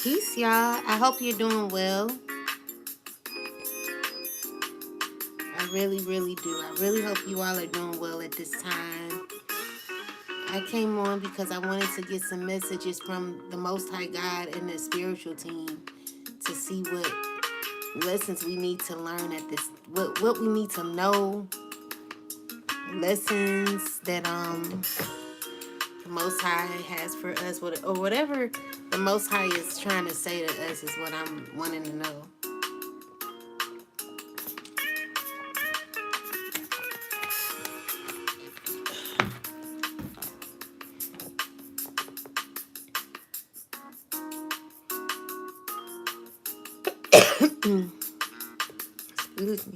Peace, y'all. I hope you're doing well. I really, really do. I really hope you all are doing well at this time. I came on because I wanted to get some messages from the Most High God and the spiritual team to see what lessons we need to learn at this, what we need to know, lessons that the Most High has for us, or whatever the Most High is trying to say to us is what I'm wanting to know. Excuse me.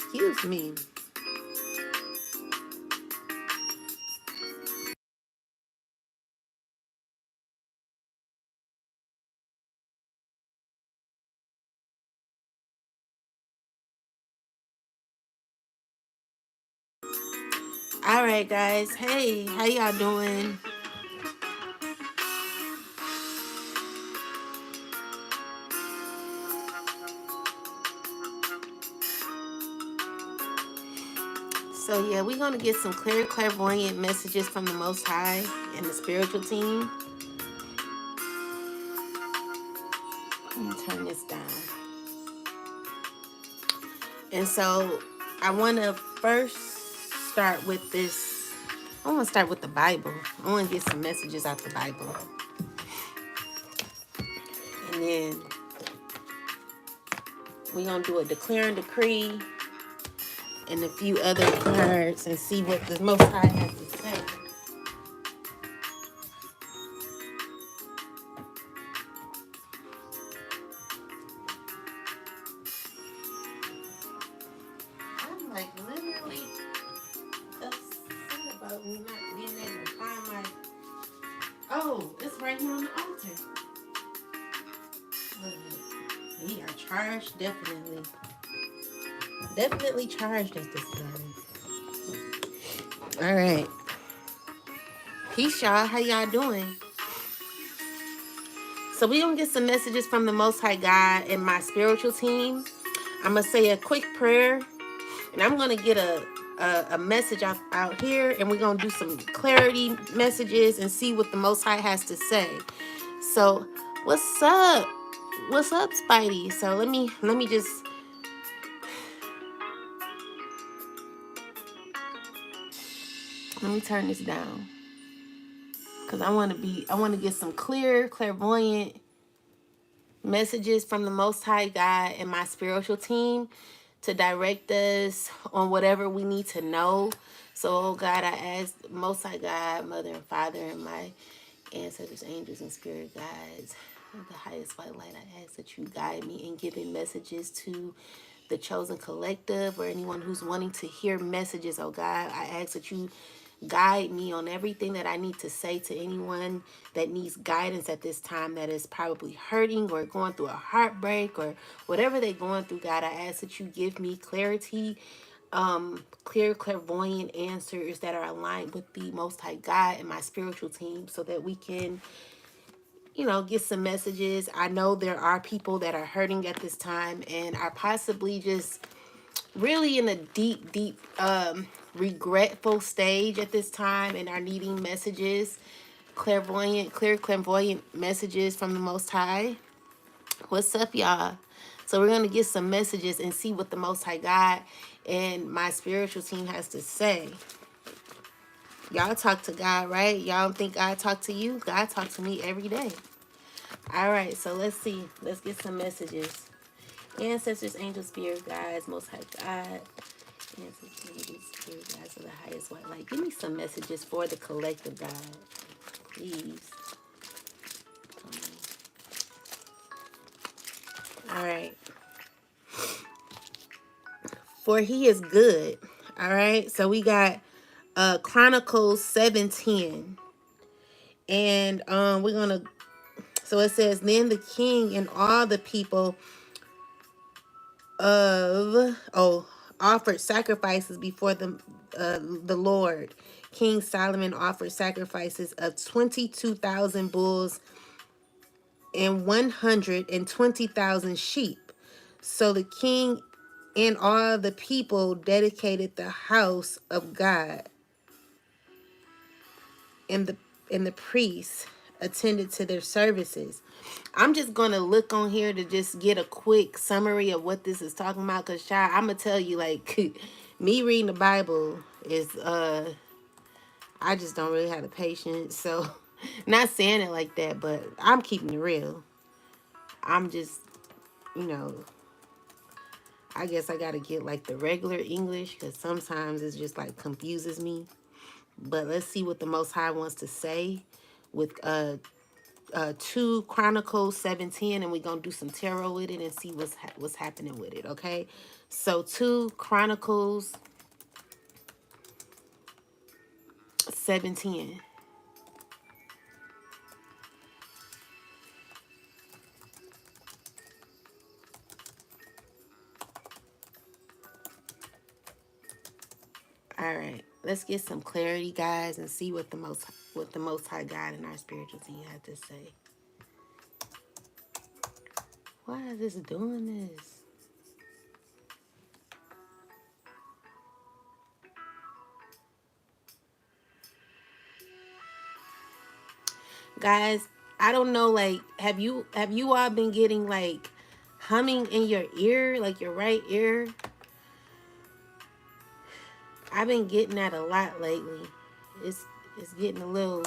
Excuse me. All right, guys. Hey, how y'all doing? So yeah, we're gonna get some clairvoyant messages from the Most High and the spiritual team. Let me turn this down. And so I want to first start with this. I want to start with the Bible. I want to get some messages out the Bible, and then we're gonna do a declare and decree and a few other cards and see what the Most High has to say. I'm like literally upset about me not being able to find my. Oh, it's right here on the altar. We are charged, definitely. Definitely charged at this time. All right. Peace, y'all. How y'all doing? So we gonna get some messages from the Most High God and my spiritual team. I'm gonna say a quick prayer, and I'm gonna get a message out here, and we're gonna do some clarity messages and see what the Most High has to say. So, what's up? What's up, Spidey? So let me just let me turn this down because I want to get some clairvoyant messages from the Most High God and my spiritual team to direct us on whatever we need to know. So, oh God, I ask Most High God, Mother and Father, and my ancestors, angels, and spirit guides, the highest white light, I ask that you guide me in giving messages to the chosen collective or anyone who's wanting to hear messages. Oh God, I ask that you guide me on everything that I need to say to anyone that needs guidance at this time, that is probably hurting or going through a heartbreak or whatever they're going through. God, I ask that you give me clarity, clairvoyant answers that are aligned with the Most High God and my spiritual team, so that we can get some messages. I know there are people that are hurting at this time and are possibly just really in a deep regretful stage at this time and are needing messages, clairvoyant messages from the Most High. What's up, y'all? So we're gonna get some messages and see what the Most High God and my spiritual team has to say. Y'all talk to God, right? Y'all don't think God talk to you? God talk to me every day. All right, so let's see. Let's get some messages. Ancestors, angels, spirit guides, Most High God. Ancestors, angels, spirit guides of the highest white light. Give me some messages for the collective, God. Please. All right. For he is good. All right. So we got Chronicles 7:10. And we're gonna So it says, then the king and all the people offered sacrifices before the Lord. King Solomon offered sacrifices of 22,000 bulls and 120,000 sheep. So the king and all the people dedicated the house of God, and the priests attended to their services. I'm just gonna look on here to just get a quick summary of what this is talking about, because child, I'm gonna tell you, like, me reading the Bible is I just don't really have the patience. So not saying it like that, but I'm keeping it real. I'm just, you know, I guess I gotta get like the regular English, because sometimes it's just like confuses me. But let's see what the Most High wants to say with 2 Chronicles 7:10, and we're gonna do some tarot with it and see what's happening with it. Okay, so 2 Chronicles 7:10. All right, let's get some clarity, guys, and see what the Most High God and our spiritual team had to say. Why is this doing this? Guys, I don't know, like, have you all been getting like humming in your ear, like your right ear? I've been getting that a lot lately. It's getting a little,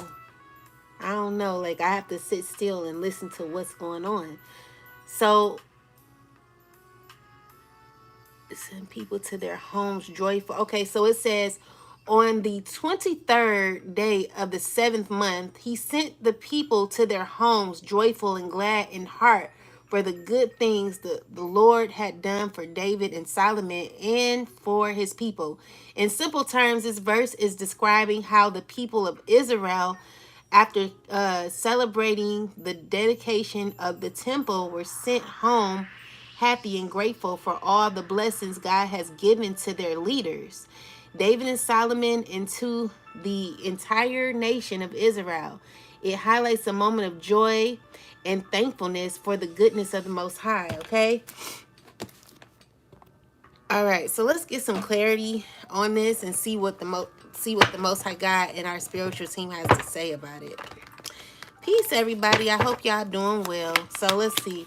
I don't know, like I have to sit still and listen to what's going on. So send people to their homes joyful. Okay, so it says, on the 23rd day of the 7th month, he sent the people to their homes joyful and glad in heart for the good things the Lord had done for David and Solomon and for his people. In simple terms, this verse is describing how the people of Israel, after celebrating the dedication of the temple, were sent home happy and grateful for all the blessings God has given to their leaders, David and Solomon, and to the entire nation of Israel. It highlights a moment of joy and thankfulness for the goodness of the Most High. Okay. All right. So let's get some clarity on this and see what the Most High God and our spiritual team has to say about it. Peace, everybody. I hope y'all doing well. So let's see.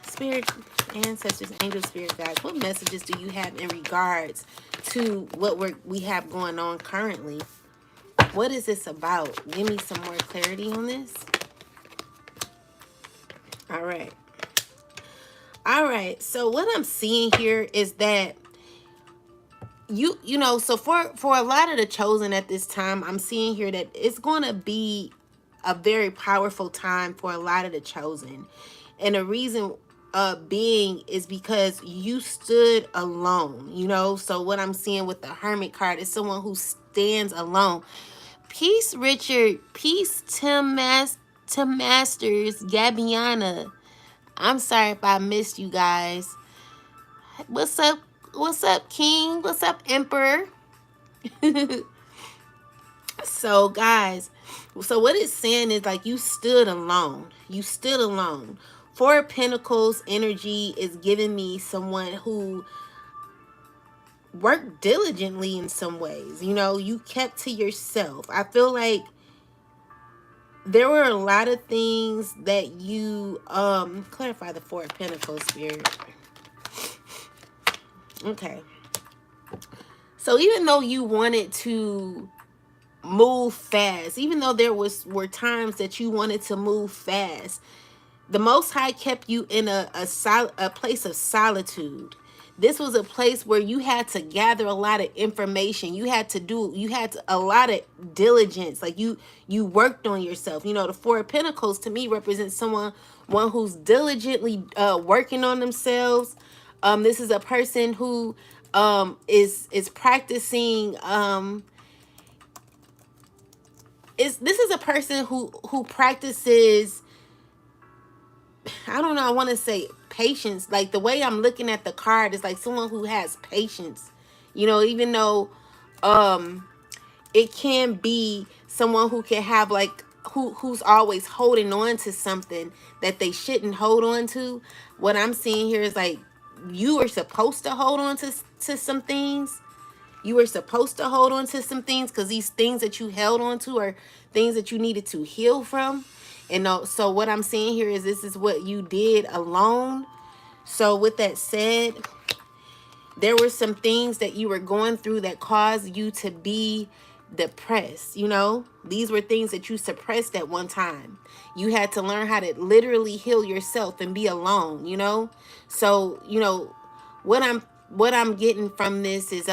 Spirit, ancestors, angels, spirit guides, what messages do you have in regards to what we have going on currently? What is this about? Give me some more clarity on this. All right. All right. So what I'm seeing here is that you know, so for a lot of the chosen at this time, I'm seeing here that it's going to be a very powerful time for a lot of the chosen. And the reason being is because you stood alone, you know. So what I'm seeing with the Hermit card is someone who stands alone. Peace, Richard. Peace, Tim Masters, Gabiana. I'm sorry if I missed you guys. What's up? What's up, King? What's up, Emperor? So, guys, so what it's saying is, like, you stood alone. You stood alone. 4 of Pentacles energy is giving me someone who worked diligently in some ways. You know, you kept to yourself. I feel like there were a lot of things that you clarify the 4 of Pentacles, Spirit. Okay. So even though you wanted to move fast, even though were times that you wanted to move fast, the Most High kept you in a place of solitude. This was a place where you had to gather a lot of information. You had a lot of diligence. Like you worked on yourself. You know, the 4 of Pentacles to me represents one who's diligently working on themselves. This is a person who is practicing this is a person who practices, I don't know, I want to say patience. Like the way I'm looking at the card is like someone who has patience. You know, even though it can be someone who can have like who's always holding on to something that they shouldn't hold on to. What I'm seeing here is like you are supposed to hold on to some things. You were supposed to hold on to some things because these things that you held on to are things that you needed to heal from. And so what I'm seeing here is this is what you did alone. So with that said, there were some things that you were going through that caused you to be depressed. You know, these were things that you suppressed at one time. You had to learn how to literally heal yourself and be alone, you know? So, you know, what I'm getting from this is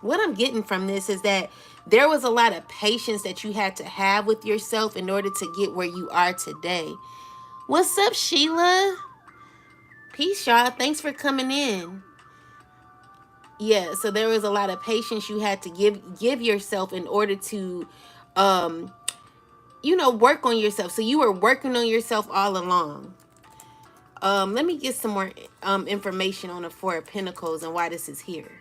what I'm getting from this is that there was a lot of patience that you had to have with yourself in order to get where you are today. What's up, Sheila? Peace, y'all. Thanks for coming in. Yeah, so there was a lot of patience you had to give yourself in order to um work on yourself. So you were working on yourself all along. Let me get some more information on the Four of Pentacles and why this is here.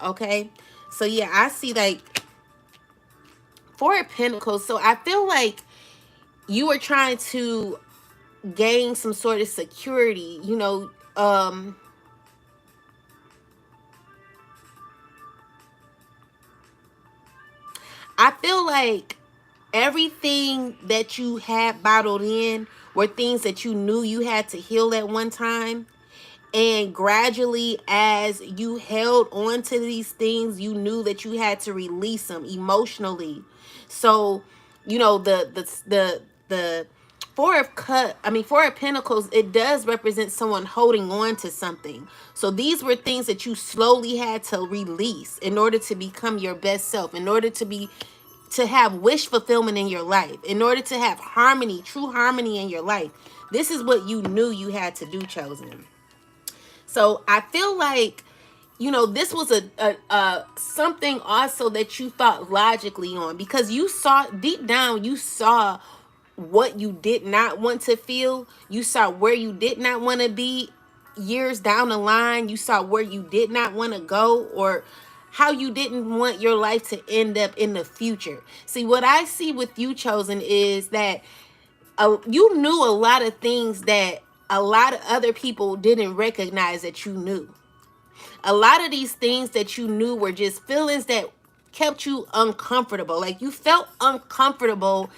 Okay? So yeah, I see like Four of Pentacles. So I feel like you were trying to gain some sort of security, I feel like everything that you had bottled in were things that you knew you had to heal at one time. And gradually, as you held on to these things, you knew that you had to release them emotionally. So, the Four of Pentacles, it does represent someone holding on to something. So these were things that you slowly had to release in order to become your best self, in order to have wish fulfillment in your life, in order to have harmony, true harmony in your life. This is what you knew you had to do, chosen. So I feel like, this was a something also that you thought logically on, because you saw deep down, you saw what you did not want to feel. You saw where you did not want to be years down the line. You saw where you did not want to go, or how you didn't want your life to end up in the future. See, what I see with you, chosen, is that you knew a lot of things that a lot of other people didn't recognize that you knew. A lot of these things that you knew were just feelings that kept you uncomfortable. Like you felt uncomfortable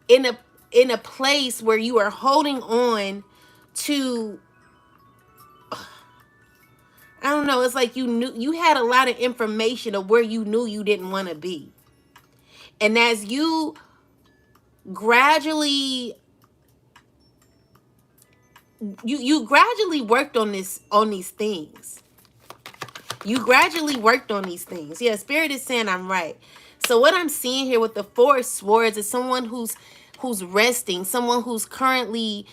in a place where you are holding on to, I don't know, it's like you knew you had a lot of information of where you knew you didn't want to be. And as you gradually you gradually worked on these things. You gradually worked on these things. Yeah, Spirit is saying I'm right. So what I'm seeing here with the Four of Swords is someone who's resting, someone who's currently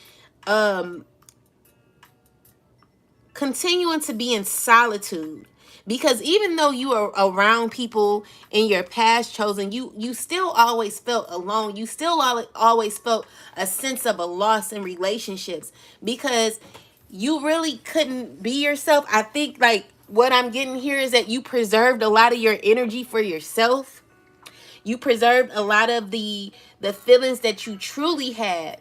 continuing to be in solitude. Because even though you are around people in your past, chosen, you still always felt alone. You still always felt a sense of a loss in relationships, because you really couldn't be yourself. I think like what I'm getting here is that you preserved a lot of your energy for yourself. You preserved a lot of the feelings that you truly had.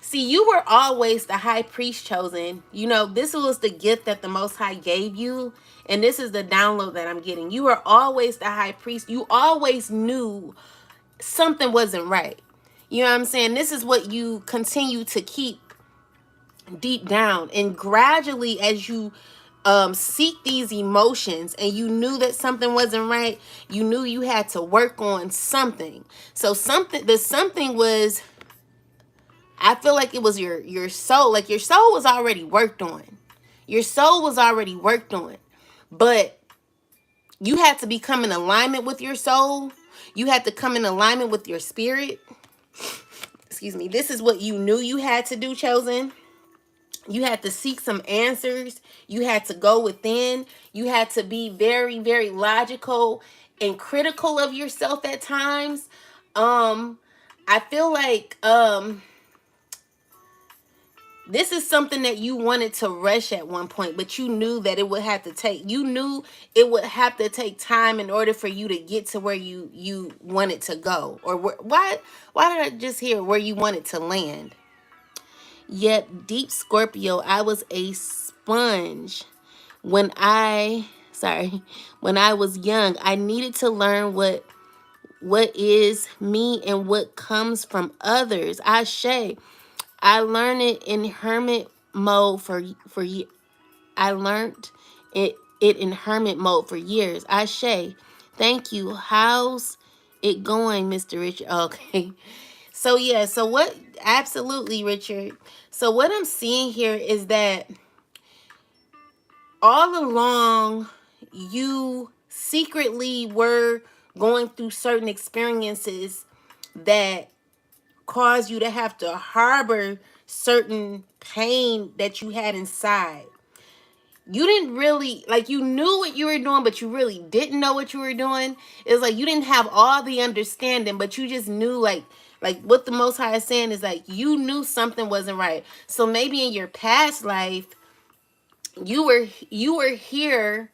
See, you were always the high priest, chosen. This was the gift that the Most High gave you. And this is the download that I'm getting. You were always the high priest. You always knew something wasn't right. You know what I'm saying? This is what you continue to keep deep down. And gradually, as you seek these emotions and you knew that something wasn't right, you knew you had to work on something. So the something was, I feel like it was your soul. Like your soul was already worked on. Your soul was already worked on. But you had to become in alignment with your soul. You had to come in alignment with your spirit. Excuse me. This is what you knew you had to do, chosen. You had to seek some answers. You had to go within. You had to be very, very logical and critical of yourself at times. I feel like this is something that you wanted to rush at one point, but you knew that it would have to take, you knew it would have to take time in order for you to get to where you wanted to go. Or why did I just hear where you wanted to land? Yet deep Scorpio, I was a sponge when when I was young. I needed to learn what is me and what comes from others. I learned it in hermit mode I learned it in hermit mode for years. Thank you. How's it going, Mr. Richard? Okay. So yeah, so what, absolutely, Richard. So what I'm seeing here is that all along you secretly were going through certain experiences that cause you to have to harbor certain pain that you had inside. You didn't really, like, you knew what you were doing, but you really didn't know what you were doing. It's like you didn't have all the understanding, but you just knew, like what the Most High is saying is like you knew something wasn't right. So maybe in your past life, you were here,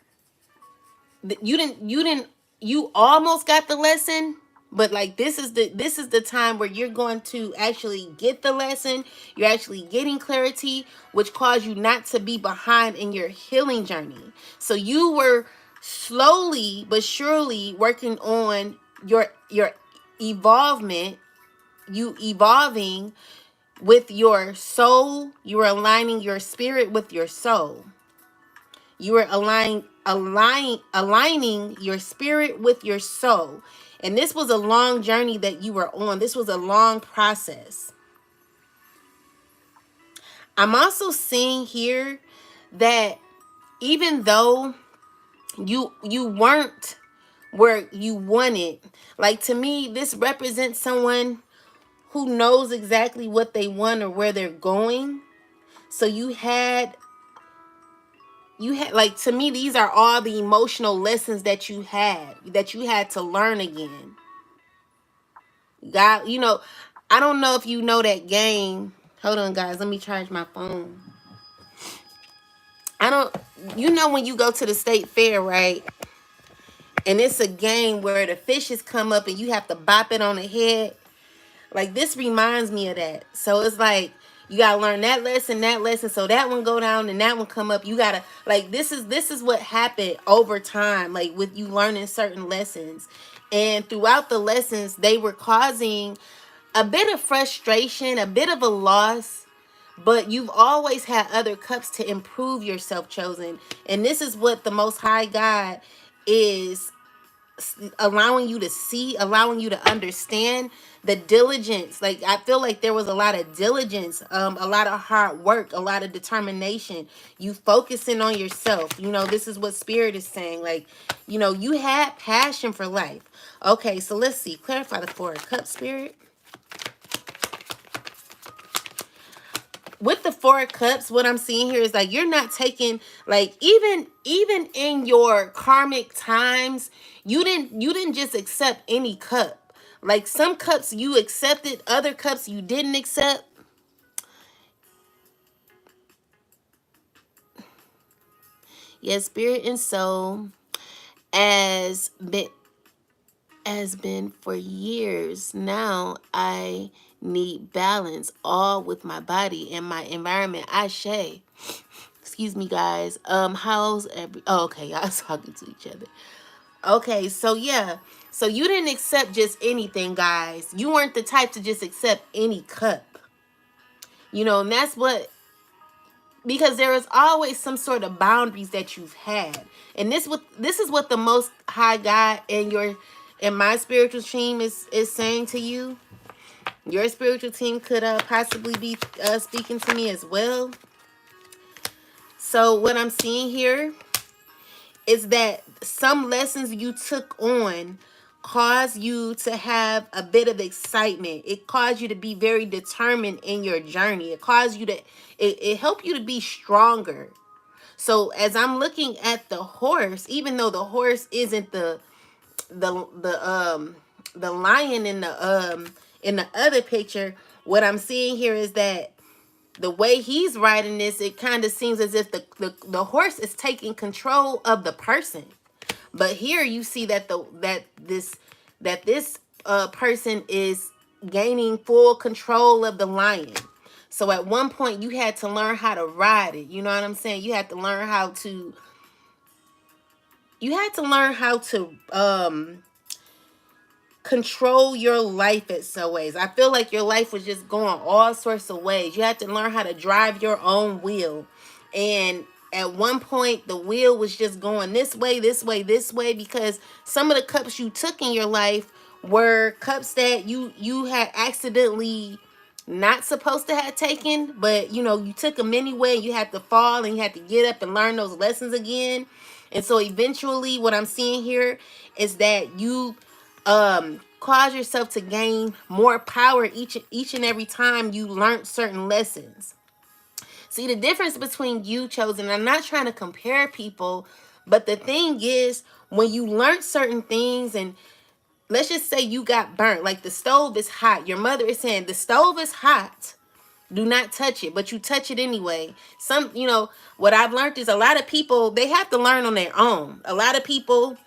you almost got the lesson, but like this is the time where you're going to actually get the lesson. You're actually getting clarity, which caused you not to be behind in your healing journey. So you were slowly but surely working on your evolvement, you evolving with your soul. You were aligning your spirit with your soul. You are aligning your spirit with your soul. And this was a long journey that you were on. This was a long process. I'm also seeing here that even though you weren't where you wanted, like, to me, this represents someone who knows exactly what they want or where they're going. So you had, like, to me, these are all the emotional lessons that you had to learn again. God, I don't know if you know that game. Hold on, guys, let me charge my phone. I don't when you go to the state fair, right? And it's a game where the fishes come up and you have to bop it on the head. Like, this reminds me of that. So it's like you gotta learn that lesson, so that one go down and that one come up. You gotta, like, this is what happened over time, like with you learning certain lessons. And throughout the lessons, they were causing a bit of frustration, a bit of a loss, but you've always had other cups to improve yourself, chosen. And this is what the Most High God is allowing you to see, allowing you to understand. The diligence, like, I feel like there was a lot of diligence, a lot of hard work, a lot of determination, you focusing on yourself. This is what Spirit is saying, like, you had passion for life. Okay, so let's see, clarify the Four of Cups, Spirit. With the Four of Cups, what I'm seeing here is like you're not taking, like, even in your karmic times, you didn't just accept any cup. Like, some cups you accepted, other cups you didn't accept. Yes, spirit and soul has been for years now. I need balance, all with my body and my environment. Excuse me, guys. How's okay, y'all talking to each other. Okay, so yeah. So you didn't accept just anything, guys. You weren't the type to just accept any cup. And that's what, because there is always some sort of boundaries that you've had. And this is what the Most High God and my spiritual team is saying to you. Your spiritual team could possibly be speaking to me as well. So what I'm seeing here is that some lessons you took on cause you to have a bit of excitement. It caused you to be very determined in your journey. It caused you to, it helped you to be stronger. So as I'm looking at the horse, even though the horse isn't the lion in the other picture, what I'm seeing here is that the way he's riding this, it kind of seems as if the horse is taking control of the person. But here you see that this person is gaining full control of the lion. So at one point you had to learn how to ride it. You know what I'm saying? You had to learn how to control your life in some ways. I feel like your life was just going all sorts of ways. You had to learn how to drive your own wheel. And at one point, the wheel was just going this way, this way, this way, because some of the cups you took in your life were cups that you had accidentally not supposed to have taken, but you know, you took them anyway. You had to fall and you had to get up and learn those lessons again. And so eventually what I'm seeing here is that you cause yourself to gain more power each and every time you learn certain lessons. See the difference between you, chosen. I'm not trying to compare people, but the thing is, when you learn certain things, and let's just say you got burnt, like the stove is hot. Your mother is saying the stove is hot. Do not touch it, but you touch it anyway. What I've learned is a lot of people, they have to learn on their own. A lot of people,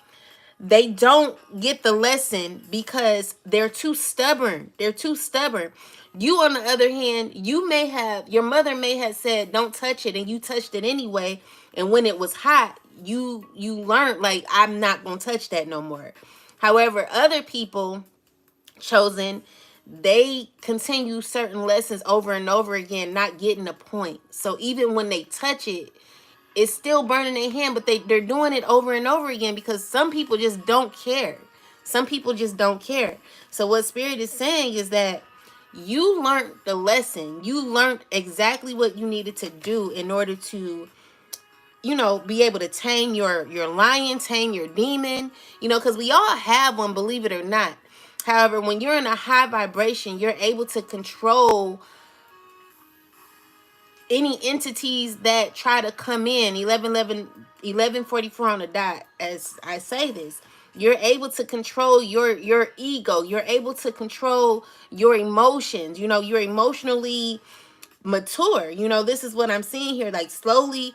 they don't get the lesson because they're too stubborn. They're too stubborn. You, on the other hand, your mother may have said, don't touch it, and you touched it anyway. And when it was hot, you learned, like, I'm not going to touch that no more. However, other people, chosen, they continue certain lessons over and over again, not getting a point. So even when they touch it, it's still burning their hand, but they're doing it over and over again because some people just don't care. Some people just don't care. So what Spirit is saying is that you learned the lesson. You learned exactly what you needed to do in order to, be able to tame your lion, tame your demon, because we all have one, believe it or not. However, when you're in a high vibration, you're able to control any entities that try to come in. 11:44 on the dot, as I say this. You're able to control your ego. You're able to control your emotions. You're emotionally mature. This is what I'm seeing here. Like, slowly,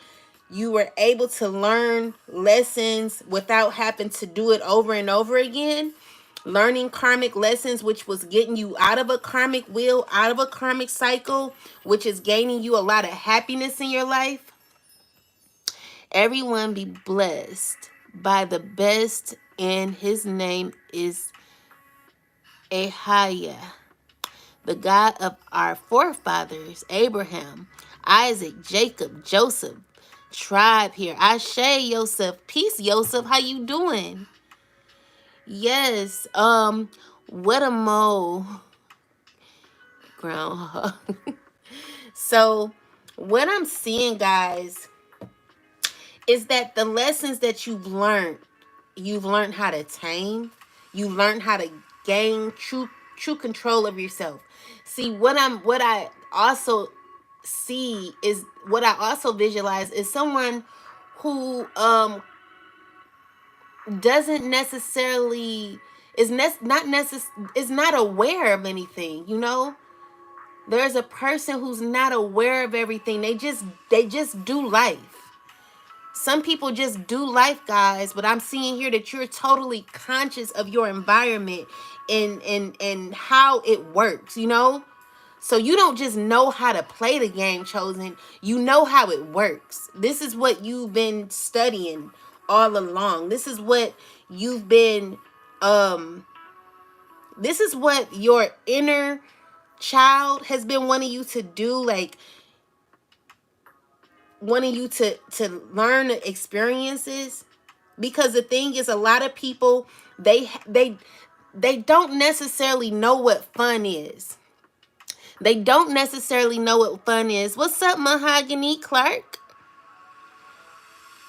you were able to learn lessons without having to do it over and over again. Learning karmic lessons, which was getting you out of a karmic wheel, out of a karmic cycle, which is gaining you a lot of happiness in your life. Everyone be blessed by the best, and his name is Ahaya, the God of our forefathers, Abraham, Isaac, Jacob, Joseph, tribe here. Ashe, Yosef. Peace, Yosef. How you doing? Yes. What a mo. Groundhog. So, what I'm seeing, guys, is that the lessons that you've learned how to tame. You've learned how to gain true control of yourself. See, what I also visualize is someone who doesn't necessarily is not aware of anything. There's a person who's not aware of everything. They just do life. Some people just do life, guys, but I'm seeing here that you're totally conscious of your environment and how it works, So you don't just know how to play the game, chosen. You know how it works. This is what you've been studying all along. This is what you've been this is what your inner child has been wanting you to do, like wanting you to learn the experiences. Because the thing is, a lot of people, they don't necessarily know what fun is. They don't necessarily know what fun is. What's up, Mahogany Clark?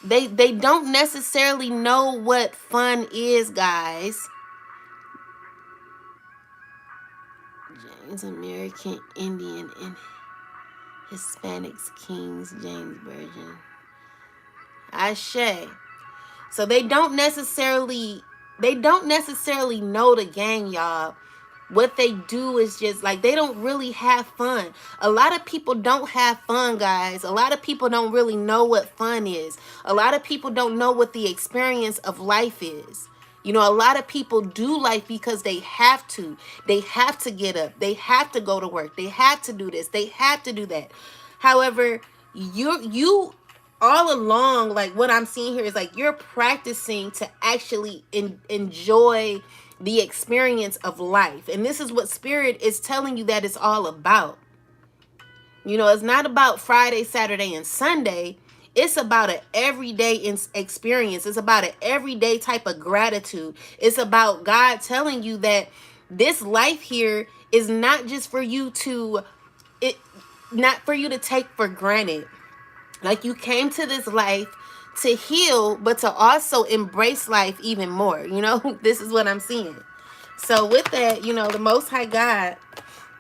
They don't necessarily know what fun is, guys. It's American Indian and Hispanics King James Version. Ashe. So they don't necessarily know the gang, y'all. What they do is just like, they don't really have fun. A lot of people don't have fun, guys. A lot of people don't really know what fun is. A lot of people don't know what the experience of life is. You know, a lot of people do life because they have to. They have to get up. They have to go to work. They have to do this. They have to do that. However, you all along, like what I'm seeing here is like you're practicing to actually enjoy the experience of life. And this is what Spirit is telling you that it's all about. You know, it's not about Friday, Saturday, and Sunday. It's about an everyday experience. It's about an everyday type of gratitude. It's about God telling you that this life here is not just for you to, not for you to take for granted. Like, you came to this life to heal, but to also embrace life even more. You know, this is what I'm seeing. So with that, you know, the Most High God.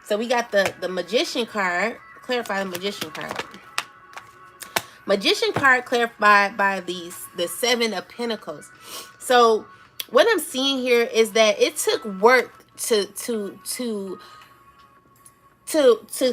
So we got the Magician card. Clarify the Magician card. Magician card clarified by the Seven of Pentacles. So what I'm seeing here is that it took work to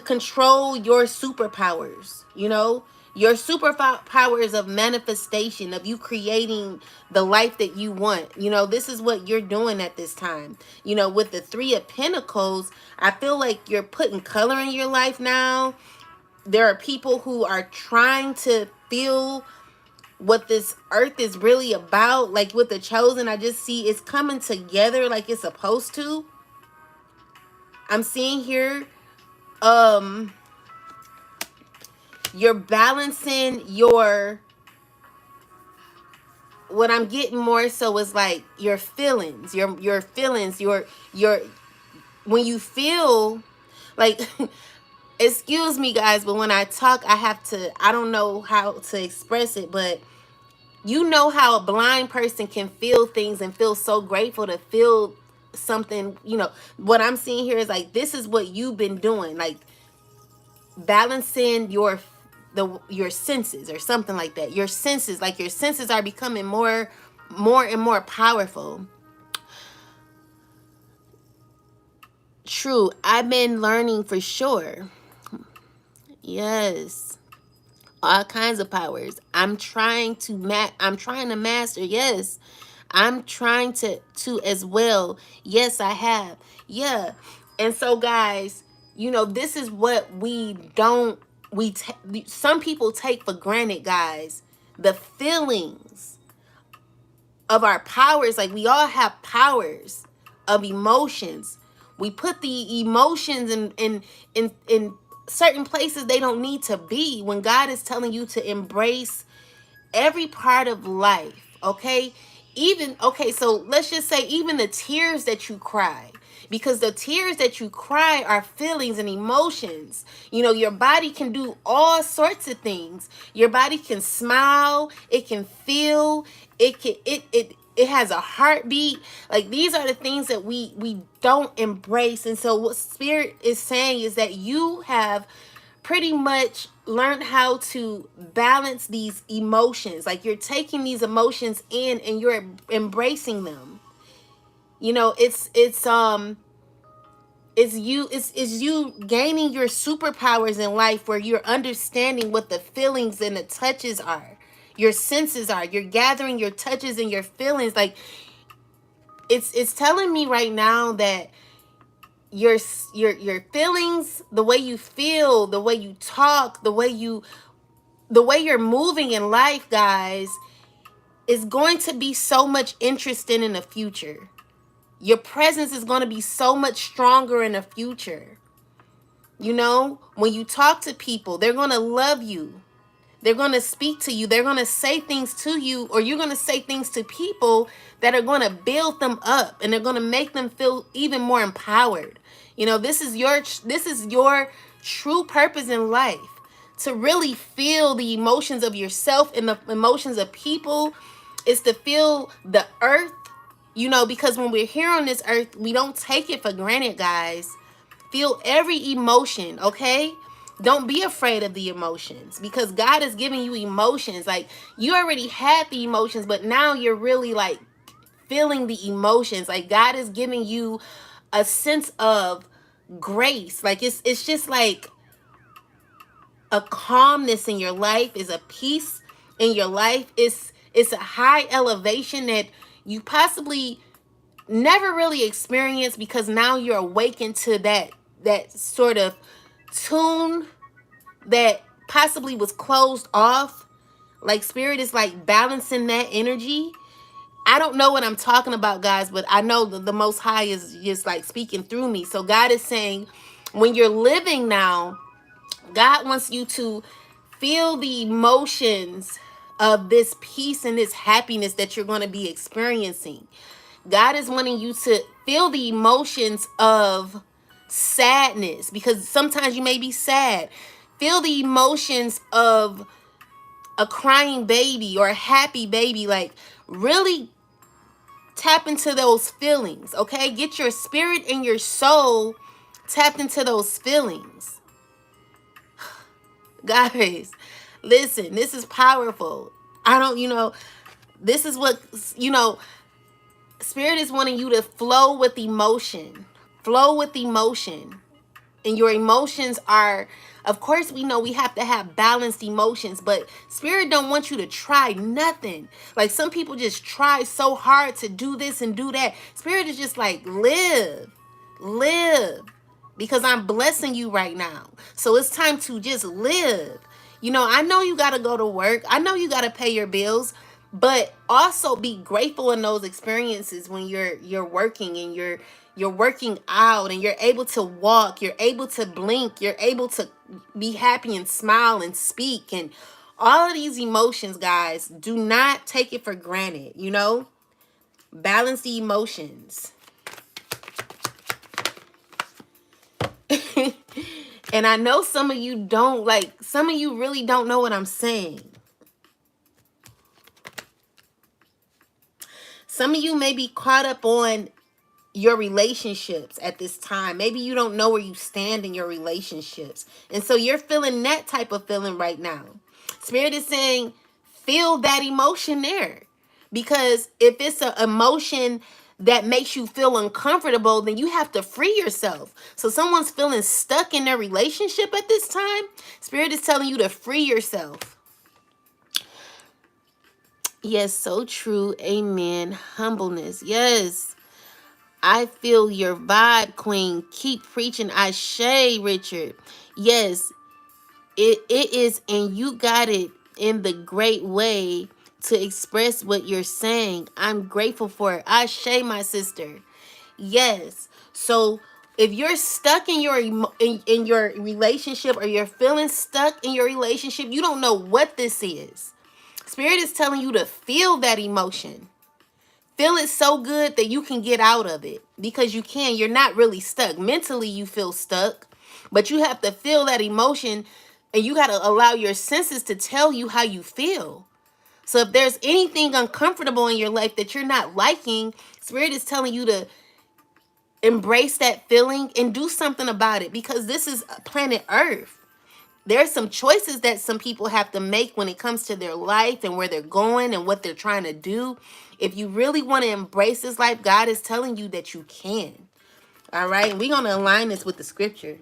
control your superpowers, you know, your superpowers of manifestation, of you creating the life that you want. You know, this is what you're doing at this time. You know, with the Three of Pentacles, I feel like you're putting color in your life now. There are people who are trying to feel what this earth is really about. Like with the Chosen, I just see it's coming together like it's supposed to. I'm seeing here, you're balancing your, what I'm getting more so is like your feelings, your feelings, your when you feel like excuse me guys, but when I talk, I don't know how to express it, but you know how a blind person can feel things and feel so grateful to feel something. You know, what I'm seeing here is like, this is what you've been doing, like balancing your senses or something like that. Your senses, like your senses are becoming more and more powerful. True, I've been learning for sure. Yes, all kinds of powers. I'm trying to master. Yes, I'm trying to as well. Yes, I have. Yeah. And so guys, you know, this is what some people take for granted, guys. The feelings of our powers. Like, we all have powers of emotions. We put the emotions in certain places they don't need to be, when God is telling you to embrace every part of life. Okay, so let's just say even the tears that you cry, because the tears that you cry are feelings and emotions. You know, your body can do all sorts of things. Your body can smile, it can feel, it has a heartbeat. Like, these are the things that we don't embrace. And so what Spirit is saying is that you have pretty much learned how to balance these emotions. Like, you're taking these emotions in and you're embracing them. You know, it's you gaining your superpowers in life, where you're understanding what the feelings and the touches are. Your senses are. You're gathering your touches and your feelings. Like, it's telling me right now that your feelings, the way you feel, the way you talk, the way you're moving in life, guys, is going to be so much interesting in the future. Your presence is going to be so much stronger in the future. You know, when you talk to people, they're going to love you. They're going to speak to you. They're going to say things to you, or you're going to say things to people that are going to build them up, and they're going to make them feel even more empowered. You know, this is your true purpose in life, to really feel the emotions of yourself and the emotions of people. Is to feel the earth, you know, because when we're here on this earth, we don't take it for granted, guys. Feel every emotion, okay? Don't be afraid of the emotions, because God is giving you emotions. Like, you already had the emotions, but now you're really like feeling the emotions. Like, God is giving you a sense of grace. Like, it's just like a calmness in your life, is a peace in your life. It's a high elevation that you possibly never really experienced, because now you're awakened to that sort of tune that possibly was closed off. Like, spirit is like balancing that energy. I don't know what I'm talking about, guys, but I know that the Most High is just like speaking through me. So God is saying, when you're living now, God wants you to feel the emotions of this peace and this happiness that you're going to be experiencing. God is wanting you to feel the emotions of sadness, because sometimes you may be sad. Feel the emotions of a crying baby or a happy baby. Like, really tap into those feelings, okay? Get your spirit and your soul tapped into those feelings. Guys, listen, this is powerful. I don't, this is what, Spirit is wanting you to flow with emotion. Flow with emotion. And your emotions are, of course, we know we have to have balanced emotions, but Spirit don't want you to try nothing. Like, some people just try so hard to do this and do that. Spirit is just like, live, because I'm blessing you right now. So it's time to just live. I know you got to go to work. I know you got to pay your bills, but also be grateful in those experiences when you're working and you're working out and you're able to walk, you're able to blink, you're able to be happy and smile and speak, and all of these emotions, guys. Do not take it for granted. Balance the emotions. And I know some of you really don't know what I'm saying. Some of you may be caught up on your relationships at this time. Maybe you don't know where you stand in your relationships. And so you're feeling that type of feeling right now. Spirit is saying, feel that emotion there. Because if it's an emotion that makes you feel uncomfortable, then you have to free yourself. So someone's feeling stuck in their relationship at this time. Spirit is telling you to free yourself. Yes, so true. Amen. Humbleness. Yes. I feel your vibe, Queen. Keep preaching. Richard. Yes, it is, and you got it in the great way to express what you're saying. I'm grateful for it. My sister. Yes. So if you're stuck in in your relationship, or you're feeling stuck in your relationship, you don't know what this is. Spirit is telling you to feel that emotion. Feel it so good that you can get out of it, because you can. You're not really stuck. Mentally, you feel stuck, but you have to feel that emotion, and you got to allow your senses to tell you how you feel. So if there's anything uncomfortable in your life that you're not liking, Spirit is telling you to embrace that feeling and do something about it, because this is planet Earth. There's some choices that some people have to make when it comes to their life and where they're going and what they're trying to do. If you really want to embrace this life, God is telling you that you can. All right. And we're going to align this with the scripture.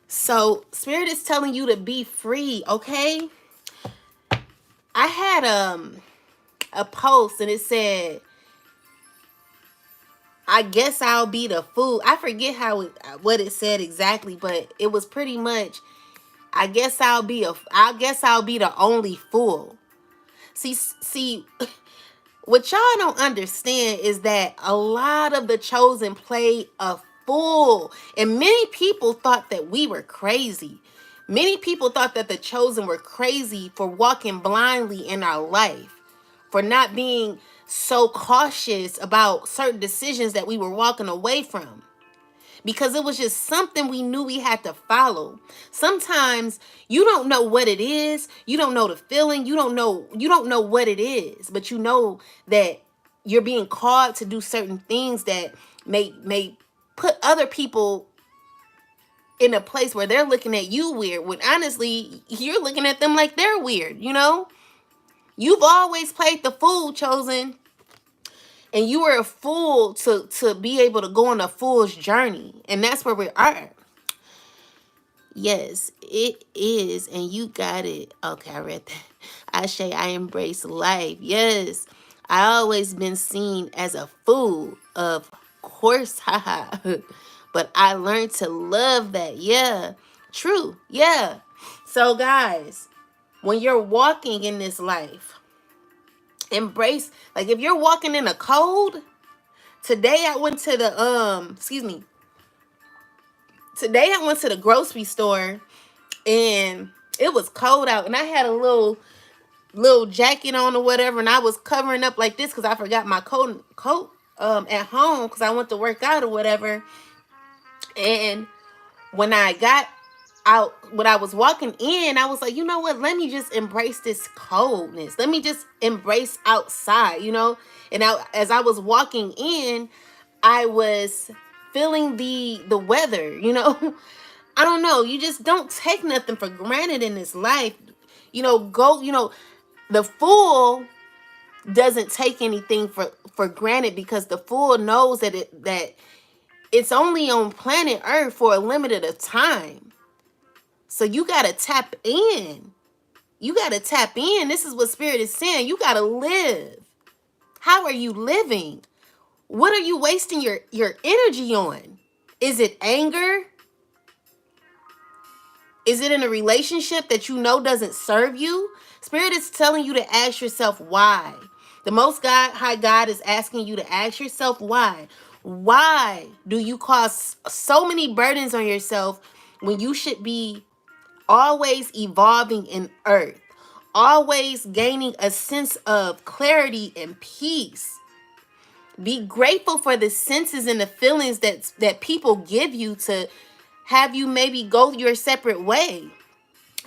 So Spirit is telling you to be free. Okay. I had a post, and it said, I guess I'll be the fool. I forget what it said exactly, but it was pretty much, I guess I'll be the only fool. See, what y'all don't understand is that a lot of the chosen played a fool. And many people thought that we were crazy. Many people thought that the chosen were crazy for walking blindly in our life, for not being so cautious about certain decisions that we were walking away from, because it was just something we knew we had to follow. Sometimes you don't know what it is. You don't know the feeling. You don't know what it is, but you know that you're being called to do certain things that may put other people in a place where they're looking at you weird, when honestly you're looking at them like they're weird. You've always played the fool, Chosen, and you were a fool to be able to go on a fool's journey, and that's where we are. Yes, it is, and you got it. Okay, I read that. I embrace life. Yes, I always been seen as a fool, of course, haha. But I learned to love that. Yeah, true. Yeah. So, guys, when you're walking in this life, embrace, like if you're walking in a cold. Today I went to the Today I went to the grocery store, and it was cold out, and I had a little jacket on or whatever, and I was covering up like this because I forgot my coat at home because I went to work out or whatever. And when I got out, when I was walking in, I was like, you know what? Let me just embrace this coldness. Let me just embrace outside. And as I was walking in, I was feeling the weather. I don't know. You just don't take nothing for granted in this life. The fool doesn't take anything for granted, because the fool knows that it's only on planet Earth for a limited of time. So you got to tap in. This is what Spirit is saying. You got to live. How are you living? What are you wasting your energy on? Is it anger? Is it in a relationship that you know doesn't serve you? Spirit is telling you to ask yourself why. The Most High God is asking you to ask yourself why. Why do you cause so many burdens on yourself when you should be always evolving in earth, always gaining a sense of clarity and peace? Be grateful for the senses and the feelings that people give you to have you maybe go your separate way.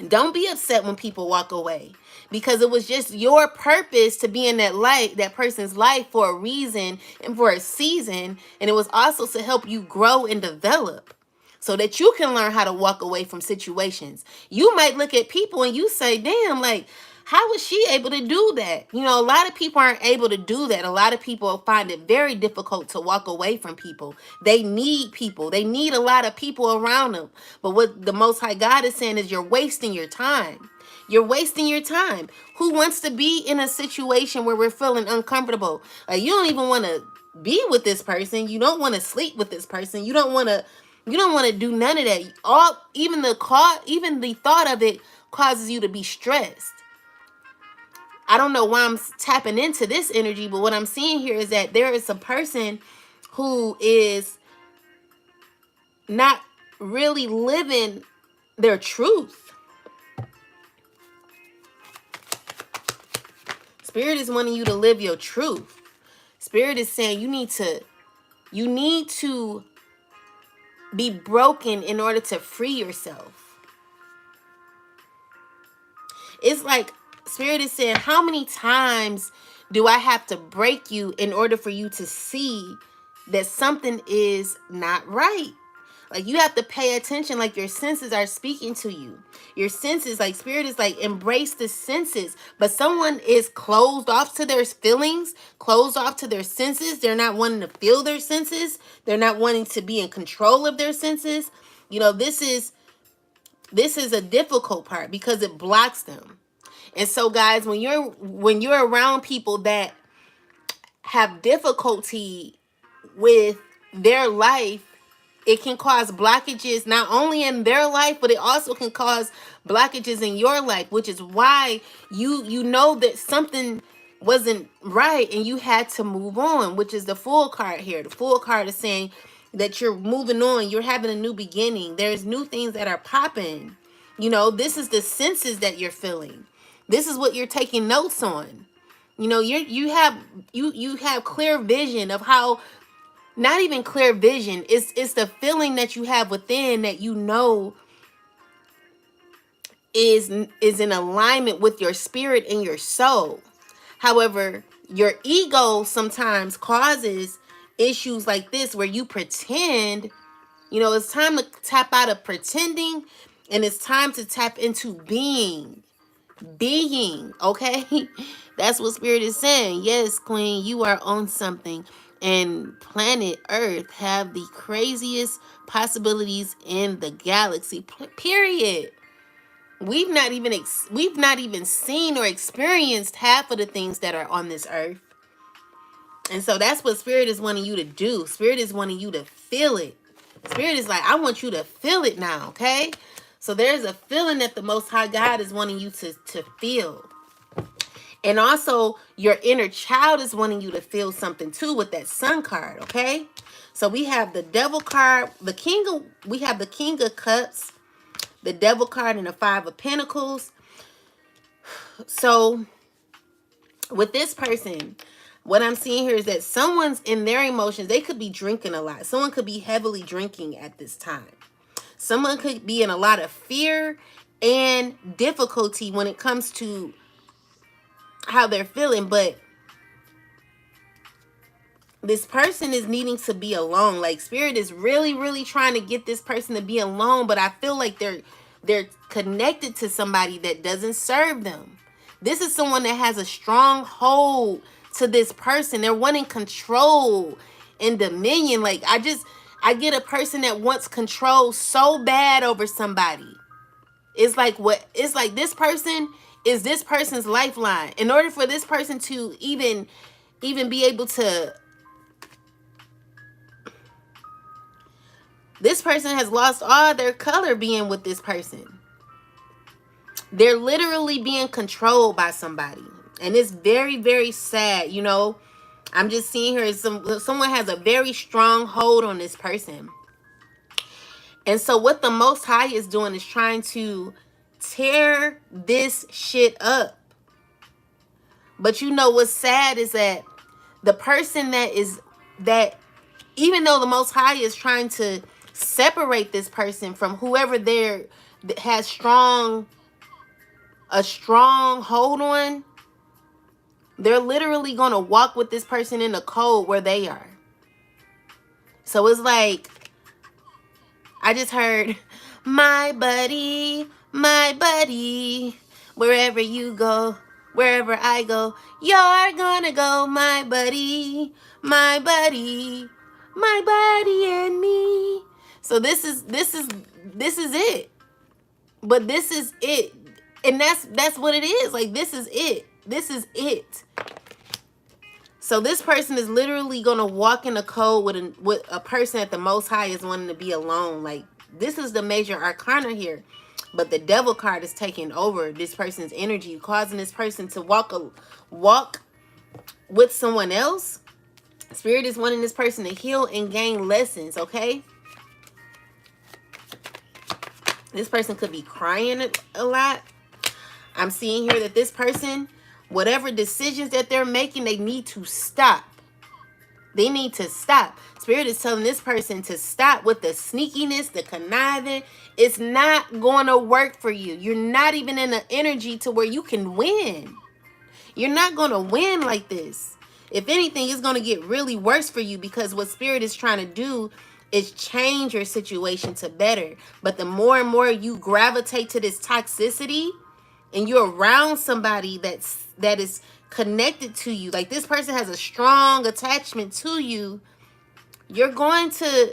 Don't be upset when people walk away, because it was just your purpose to be in that person's life for a reason and for a season. And it was also to help you grow and develop so that you can learn how to walk away from situations. You might look at people and you say, damn, like, how was she able to do that? A lot of people aren't able to do that. A lot of people find it very difficult to walk away from people. They need people. They need a lot of people around them. But what the Most High God is saying is you're wasting your time. You're wasting your time. Who wants to be in a situation where we're feeling uncomfortable? You don't even want to be with this person. You don't want to sleep with this person. You don't want to do none of that. Even the thought of it causes you to be stressed. I don't know why I'm tapping into this energy, but what I'm seeing here is that there is a person who is not really living their truth. Spirit is wanting you to live your truth. Spirit is saying you need to be broken in order to free yourself. It's like Spirit is saying, how many times do I have to break you in order for you to see that something is not right? Like, you have to pay attention, like your senses are speaking to you. Your senses, like Spirit is like, embrace the senses. But someone is closed off to their feelings, closed off to their senses. They're not wanting to feel their senses. They're not wanting to be in control of their senses. This is a difficult part because it blocks them. And so, guys, when you're around people that have difficulty with their life, it can cause blockages not only in their life, but it also can cause blockages in your life, which is why you know that something wasn't right and you had to move on, which is the Fool card here. The Fool card is saying that you're moving on, you're having a new beginning. There's new things that are popping. This is the senses that you're feeling. This is what you're taking notes on. You have clear vision of how, not even clear vision, it's the feeling that you have within that is in alignment with your spirit and your soul. However, your ego sometimes causes issues like this where you pretend. You know, it's time to tap out of pretending, and it's time to tap into being. Being, okay? That's what Spirit is saying. Yes, Queen, you are on something. And planet Earth have the craziest possibilities in the galaxy. Period. We've not even seen or experienced half of the things that are on this earth. And so that's what Spirit is wanting you to do. Spirit is wanting you to feel it. Spirit is like, I want you to feel it now, okay? So there's a feeling that the Most High God is wanting you to feel. And also, your inner child is wanting you to feel something too with that Sun card, okay? So we have the Devil card, we have the King of Cups, the Devil card, and the Five of Pentacles. So with this person, what I'm seeing here is that someone's in their emotions. They could be drinking a lot. Someone could be heavily drinking at this time. Someone could be in a lot of fear and difficulty when it comes to how they're feeling. But this person is needing to be alone. Like, Spirit is really, really trying to get this person to be alone. But I feel like they're connected to somebody that doesn't serve them. This is someone that has a strong hold to this person. They're wanting control and dominion. Like, I get a person that wants control so bad over somebody. It's like this person is this person's lifeline. In order for this person to even be able to, this person has lost all their color being with this person. They're literally being controlled by somebody. And it's very, very sad, you know. I'm just seeing here someone has a very strong hold on this person. And so what the Most High is doing is trying to tear this shit up. But you know what's sad is that the person that even though the Most High is trying to separate this person from whoever has a strong hold on, they're literally going to walk with this person in the cold where they are. So it's like, I just heard, my buddy, wherever you go, wherever I go, you're gonna go, my buddy and me. So this is it. But this is it. And that's what it is. Like, this is it. This is it. So this person is literally going to walk in the cold with a person that the Most High is wanting to be alone. Like, this is the major arcana here. But the Devil card is taking over this person's energy, causing this person to walk with someone else. Spirit is wanting this person to heal and gain lessons, okay? This person could be crying a lot. I'm seeing here that this person, whatever decisions that they're making, they need to stop. They need to stop. Spirit is telling this person to stop with the sneakiness, the conniving. It's not going to work for you. You're not even in the energy to where you can win. You're not going to win like this. If anything, it's going to get really worse for you, because what Spirit is trying to do is change your situation to better. But the more and more you gravitate to this toxicity, and you're around somebody that is connected to you, like this person has a strong attachment to you, you're going to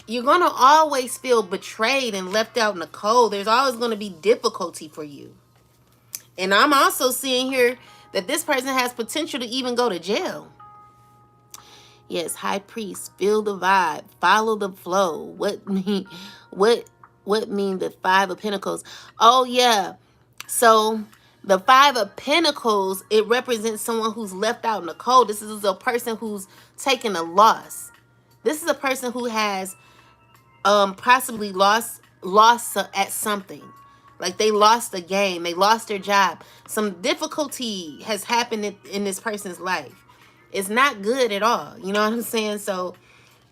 always feel betrayed and left out in the cold. There's always going to be difficulty for you. And I'm also seeing here that this person has potential to even go to jail. Yes, High Priest, feel the vibe, follow the flow. What mean the Five of Pentacles? Oh yeah. So the Five of Pentacles, it represents someone who's left out in the cold. This is a person who's taken a loss. This is a person who has possibly lost at something. Like, they lost a game, they lost their job. Some difficulty has happened in this person's life. It's not good at all. You know what I'm saying? So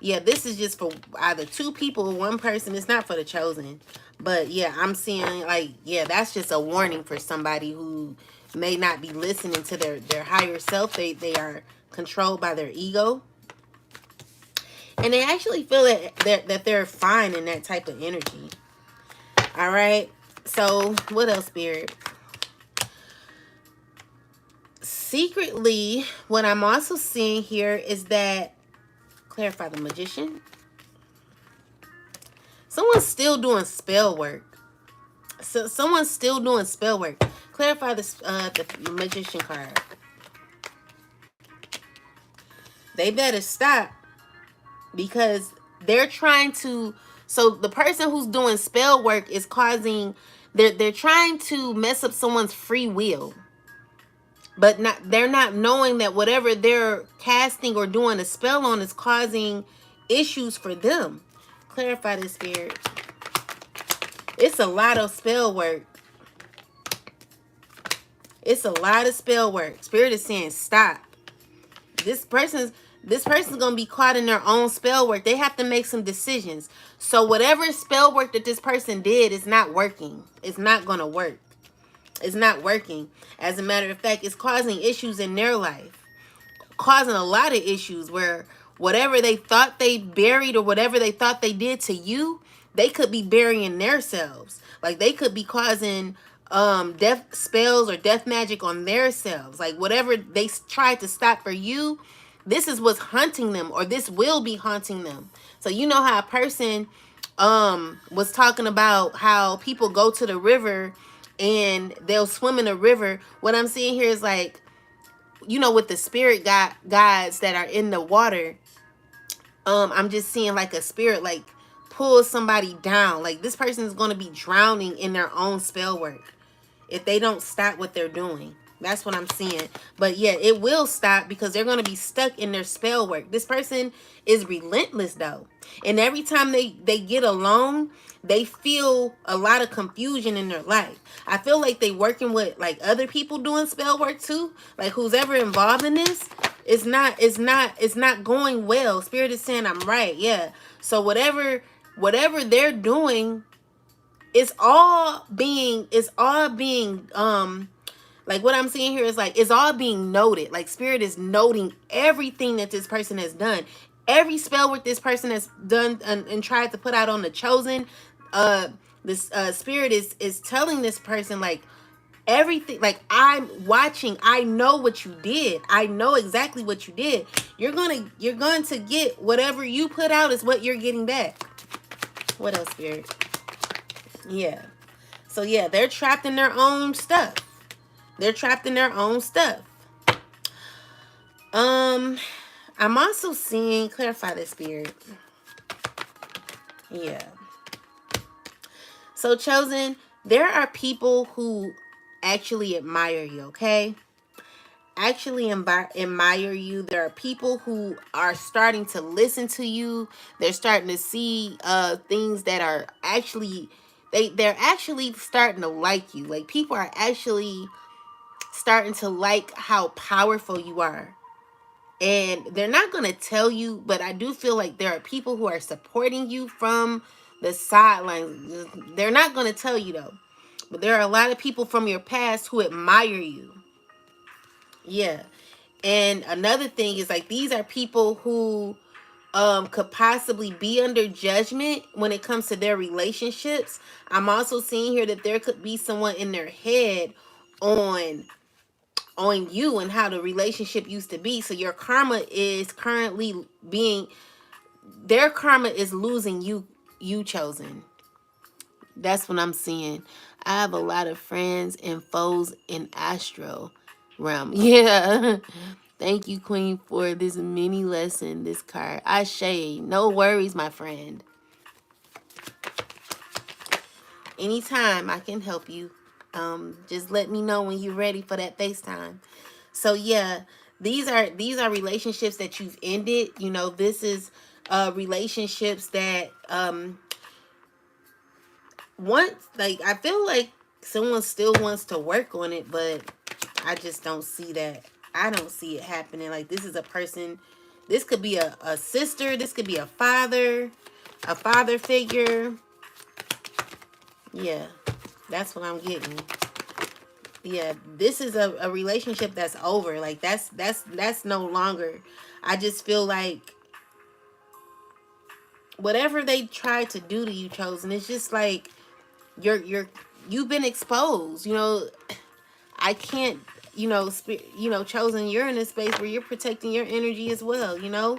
yeah, this is just for either two people or one person. It's not for the chosen. But yeah, I'm seeing, like, yeah, that's just a warning for somebody who may not be listening to their higher self. They are controlled by their ego. And they actually feel that they're fine in that type of energy. All right. So what else, Spirit? Secretly, what I'm also seeing here is that, clarify the Magician. Someone's still doing spell work. So someone's still doing spell work. Clarify this, the Magician card. They better stop, because they're trying to. So the person who's doing spell work is causing. They're trying to mess up someone's free will, but they're not knowing that whatever they're casting or doing a spell on is causing issues for them. Clarify this, Spirit. It's a lot of spell work. It's a lot of spell work. Spirit is saying stop. This person's gonna be caught in their own spell work. They have to make some decisions. So whatever spell work that this person did is not working. It's not gonna work. It's not working. As a matter of fact, it's causing issues in their life. Causing a lot of issues where whatever they thought they buried or whatever they thought they did to you, they could be burying themselves. Like they could be causing death spells or death magic on themselves. Like whatever they tried to stop for you, this is what's hunting them, or this will be haunting them. So you know how a person was talking about how people go to the river and they'll swim in the river. What I'm seeing here is like, you know, with the spirit guides that are in the water, I'm just seeing like a spirit like pull somebody down. Like this person is going to be drowning in their own spell work if they don't stop what they're doing. That's what I'm seeing. But yeah, it will stop because they're going to be stuck in their spell work. This person is relentless though. And every time they get alone, they feel a lot of confusion in their life. I feel like they working with like other people doing spell work too. Like who's ever involved in this, it's not going well. Spirit is saying I'm right. Yeah. So whatever they're doing, it's all being like what I'm seeing here is like it's all being noted. Like spirit is noting everything that this person has done. Every spell work this person has done and tried to put out on the chosen. This spirit is telling this person like everything, like I'm watching. I know what you did. I know exactly what you did. You're going to get whatever you put out is what you're getting back. What else, Spirit? Yeah. So yeah, they're trapped in their own stuff. They're trapped in their own stuff. I'm also seeing, clarify this, Spirit. Yeah. So chosen, there are people who actually admire you, okay? Actually admire you. There are people who are starting to listen to you. They're starting to see things that are actually they're actually starting to like you. Like people are actually starting to like how powerful you are. And they're not going to tell you, but I do feel like there are people who are supporting you from the sidelines. They're not going to tell you though. But there are a lot of people from your past who admire you. Yeah. And another thing is like these are people who could possibly be under judgment when it comes to their relationships. I'm also seeing here that there could be someone in their head on you and how the relationship used to be. So your karma is currently being, their karma is losing you chosen. That's what I'm seeing. I have a lot of friends and foes in astro realm. Yeah. Thank you, Queen, for this mini lesson, this card. Ashe, no worries, my friend. Anytime I can help you. Just let me know when you're ready for that FaceTime. So yeah, these are relationships that you've ended. You know, this is relationships that once, like I feel like someone still wants to work on it, but I just don't see that. I don't see it happening. Like this is a person, this could be a sister, this could be a father figure. Yeah, that's what I'm getting. Yeah, this is a relationship that's over. Like that's no longer. I just feel like whatever they tried to do to you, chosen, it's just like you've been exposed. I can't, chosen, you're in a space where you're protecting your energy as well.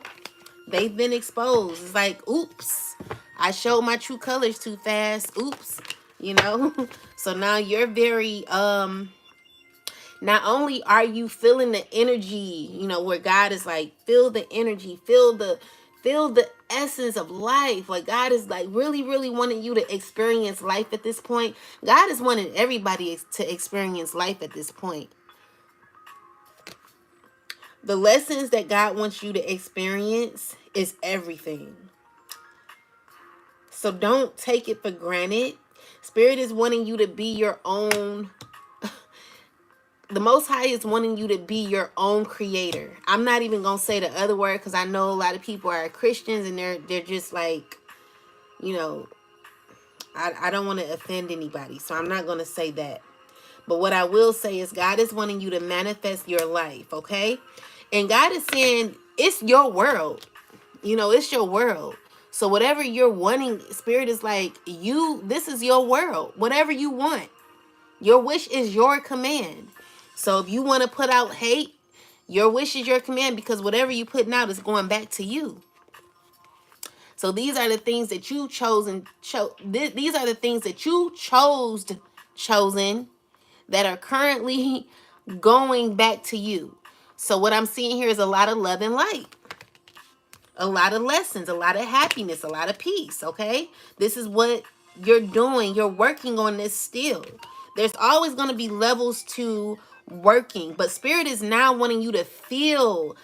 They've been exposed. It's like, oops, I showed my true colors too fast. Oops, you know. So now you're very not only are you feeling the energy, where God is like, feel the energy, feel the essence of life. Like, God is like really, really wanting you to experience life at this point. God is wanting everybody to experience life at this point. The lessons that God wants you to experience is everything. So don't take it for granted. Spirit is wanting you to be your own. The Most High is wanting you to be your own creator. I'm not even gonna say the other word because I know a lot of people are Christians and they're just like, you know, I don't want to offend anybody, so I'm not gonna say that. But what I will say is God is wanting you to manifest your life, okay? And God is saying it's your world. It's your world. So whatever you're wanting, Spirit is like, this is your world. Whatever you want. Your wish is your command. So if you want to put out hate, your wish is your command, because whatever you putting out is going back to you. So these are the things that you these are the things that you chosen, that are currently going back to you. So what I'm seeing here is a lot of love and light. A lot of lessons, a lot of happiness, a lot of peace, okay? This is what you're doing. You're working on this still. There's always going to be levels to working, but Spirit is now wanting you to feel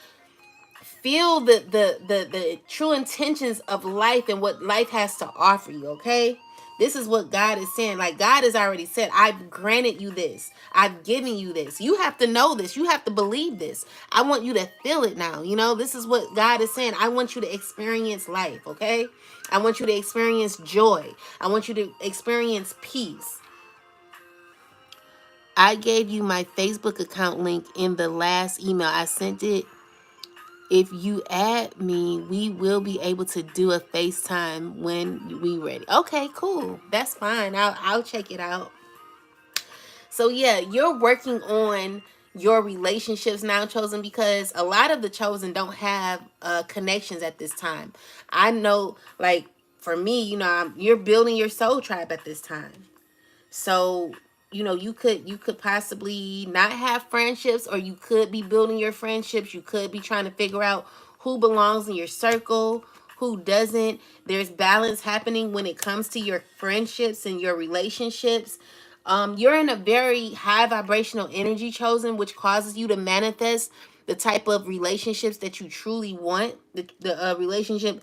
the true intentions of life and what life has to offer you, okay? This is what God is saying. Like, God has already said, I've granted you this. I've given you this. You have to know this. You have to believe this. I want you to feel it now. This is what God is saying. I want you to experience life, okay? I want you to experience joy. I want you to experience peace. I gave you my Facebook account link in the last email. I sent it. If you add me, we will be able to do a FaceTime when we ready. Okay, cool. That's fine. I'll check it out. So yeah, you're working on your relationships now, chosen, because a lot of the chosen don't have connections at this time. I know, like, for me, you're building your soul tribe at this time. So, you could possibly not have friendships, or you could be building your friendships. You could be trying to figure out who belongs in your circle, who doesn't. There's balance happening when it comes to your friendships and your relationships. You're in a very high vibrational energy, chosen, which causes you to manifest the type of relationships that you truly want, the relationships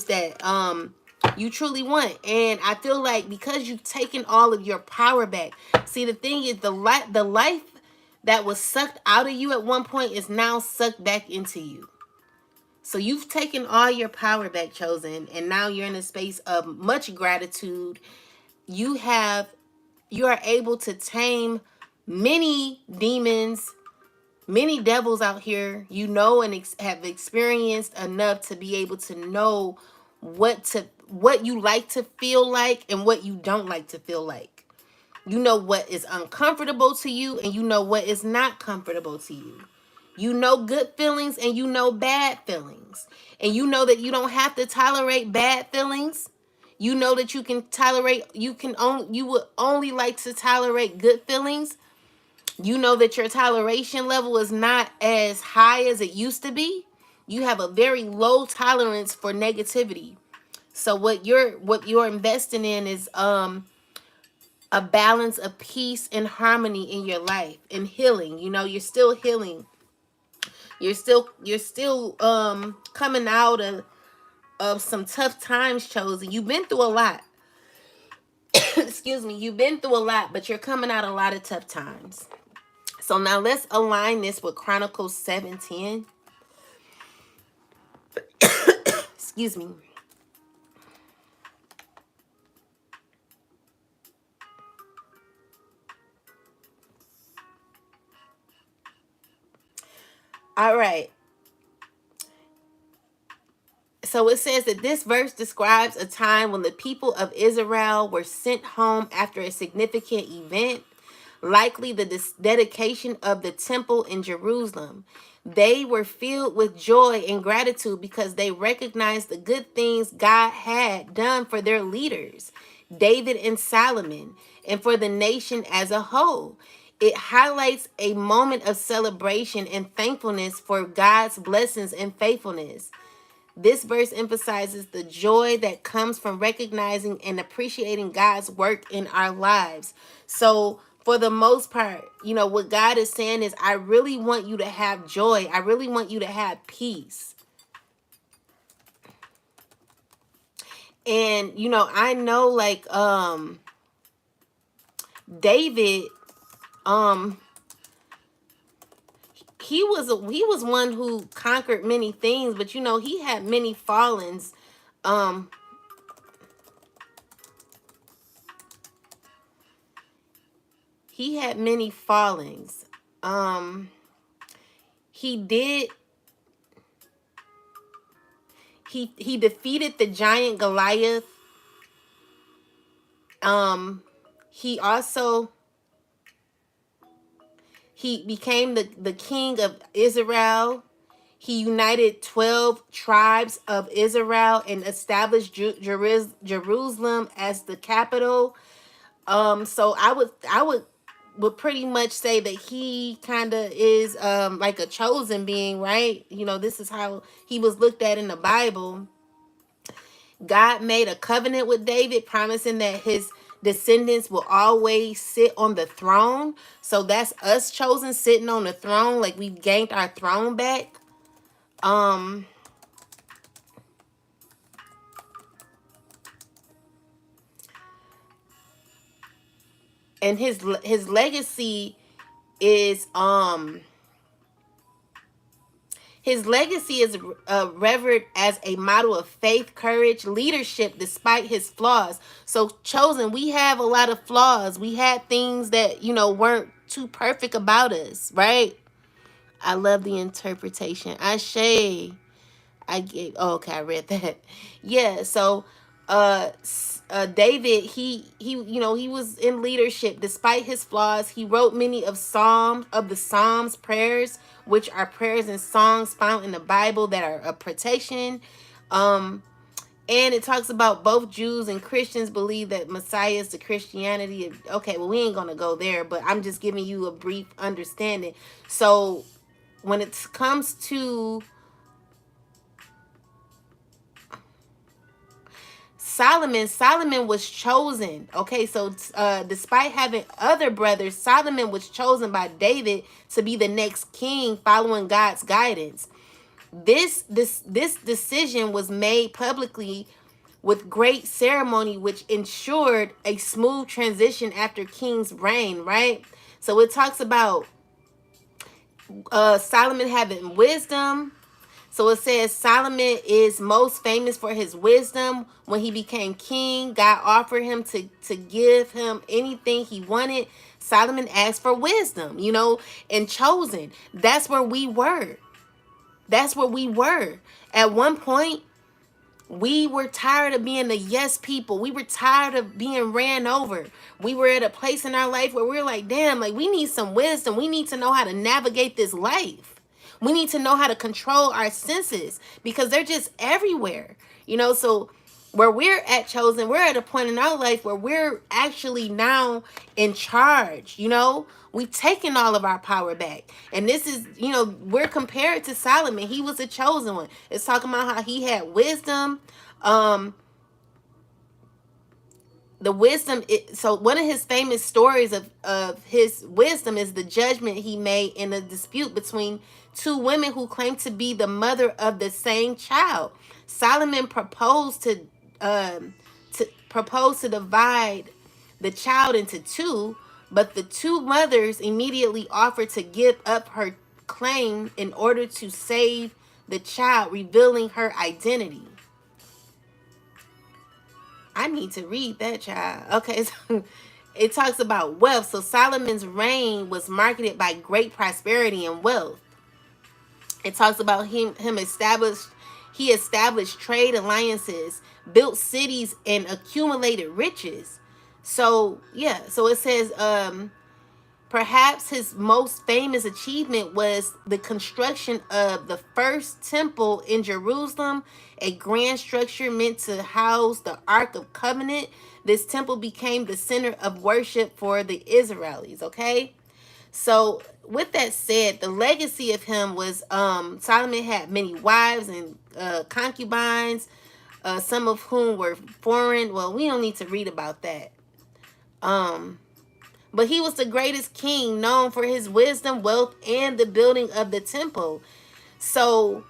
that you truly want. And I feel like because you've taken all of your power back. See, the thing is, the life that was sucked out of you at one point is now sucked back into you. So you've taken all your power back, chosen, and now you're in a space of much gratitude. You are able to tame many demons, many devils out here, and have experienced enough to be able to know what you like to feel like and what you don't like to feel like. You know what is uncomfortable to you, and you know what is not comfortable to you. You know good feelings and you know bad feelings. And you know that you don't have to tolerate bad feelings. You know that you can tolerate, you would only like to tolerate good feelings. You know that your toleration level is not as high as it used to be. You have a very low tolerance for negativity. So what you're investing in is a balance of peace and harmony in your life, and healing. You're still healing. You're still coming out of some tough times, chosen. You've been through a lot. Excuse me. You've been through a lot, but you're coming out a lot of tough times. So now let's align this with Chronicles 7:10. Excuse me. All right. So it says that this verse describes a time when the people of Israel were sent home after a significant event, likely the dedication of the temple in Jerusalem. They were filled with joy and gratitude because they recognized the good things God had done for their leaders, David and Solomon, and for the nation as a whole. It highlights a moment of celebration and thankfulness for God's blessings and faithfulness. This verse emphasizes the joy that comes from recognizing and appreciating God's work in our lives. So, for the most part, what God is saying is, I really want you to have joy. I really want you to have peace. And, I know, like, David, he was one who conquered many things, but he had many fallings. He had many fallings. He did. He defeated the giant Goliath. He also he became the king of Israel. He united 12 tribes of Israel and established Jerusalem as the capital. So I would pretty much say that he kind of is like a chosen being, right? This is how he was looked at in the Bible. God made a covenant with David, promising that his descendants will always sit on the throne. So that's us chosen, sitting on the throne, like we've gained our throne back. And his legacy is revered as a model of faith, courage, leadership, despite his flaws. So, chosen, we have a lot of flaws. We had things that, weren't too perfect about us, right? I love the interpretation. Ashe. Okay, I read that. Yeah, so David, he was in leadership despite his flaws. He wrote many of the Psalms prayers, which are prayers and songs found in the Bible that are a protection. And it talks about both Jews and Christians believe that Messiah is the Christianity. Okay, well, we ain't gonna go there, but I'm just giving you a brief understanding. So when it comes to Solomon was chosen. Okay, so despite having other brothers, Solomon was chosen by David to be the next king following God's guidance. This decision was made publicly with great ceremony, which ensured a smooth transition after king's reign, right? So it talks about Solomon having wisdom. So it says Solomon is most famous for his wisdom. When he became king, God offered him to give him anything he wanted. Solomon asked for wisdom, and chosen. That's where we were. That's where we were. At one point, we were tired of being the yes people. We were tired of being ran over. We were at a place in our life where we were like, damn, like we need some wisdom. We need to know how to navigate this life. We need to know how to control our senses because they're just everywhere. So where we're at chosen, we're at a point in our life where we're actually now in charge. We've taken all of our power back. And this is, we're compared to Solomon. He was a chosen one. It's talking about how he had wisdom. The wisdom, so one of his famous stories of his wisdom is the judgment he made in a dispute between two women who claimed to be the mother of the same child. Solomon proposed to divide the child into two, but the two mothers immediately offered to give up her claim in order to save the child, revealing her identity. I need to read that, child. Okay, so it talks about wealth. So Solomon's reign was marketed by great prosperity and wealth. It talks about him He established trade alliances, built cities, and accumulated riches. So yeah, so it says perhaps his most famous achievement was the construction of the first temple in Jerusalem, a grand structure meant to house the Ark of Covenant. This temple became the center of worship for the Israelis, okay? So with that said, the legacy of him was Solomon had many wives and concubines, some of whom were foreign. Well, we don't need to read about that. But he was the greatest king, known for his wisdom, wealth, and the building of the temple. So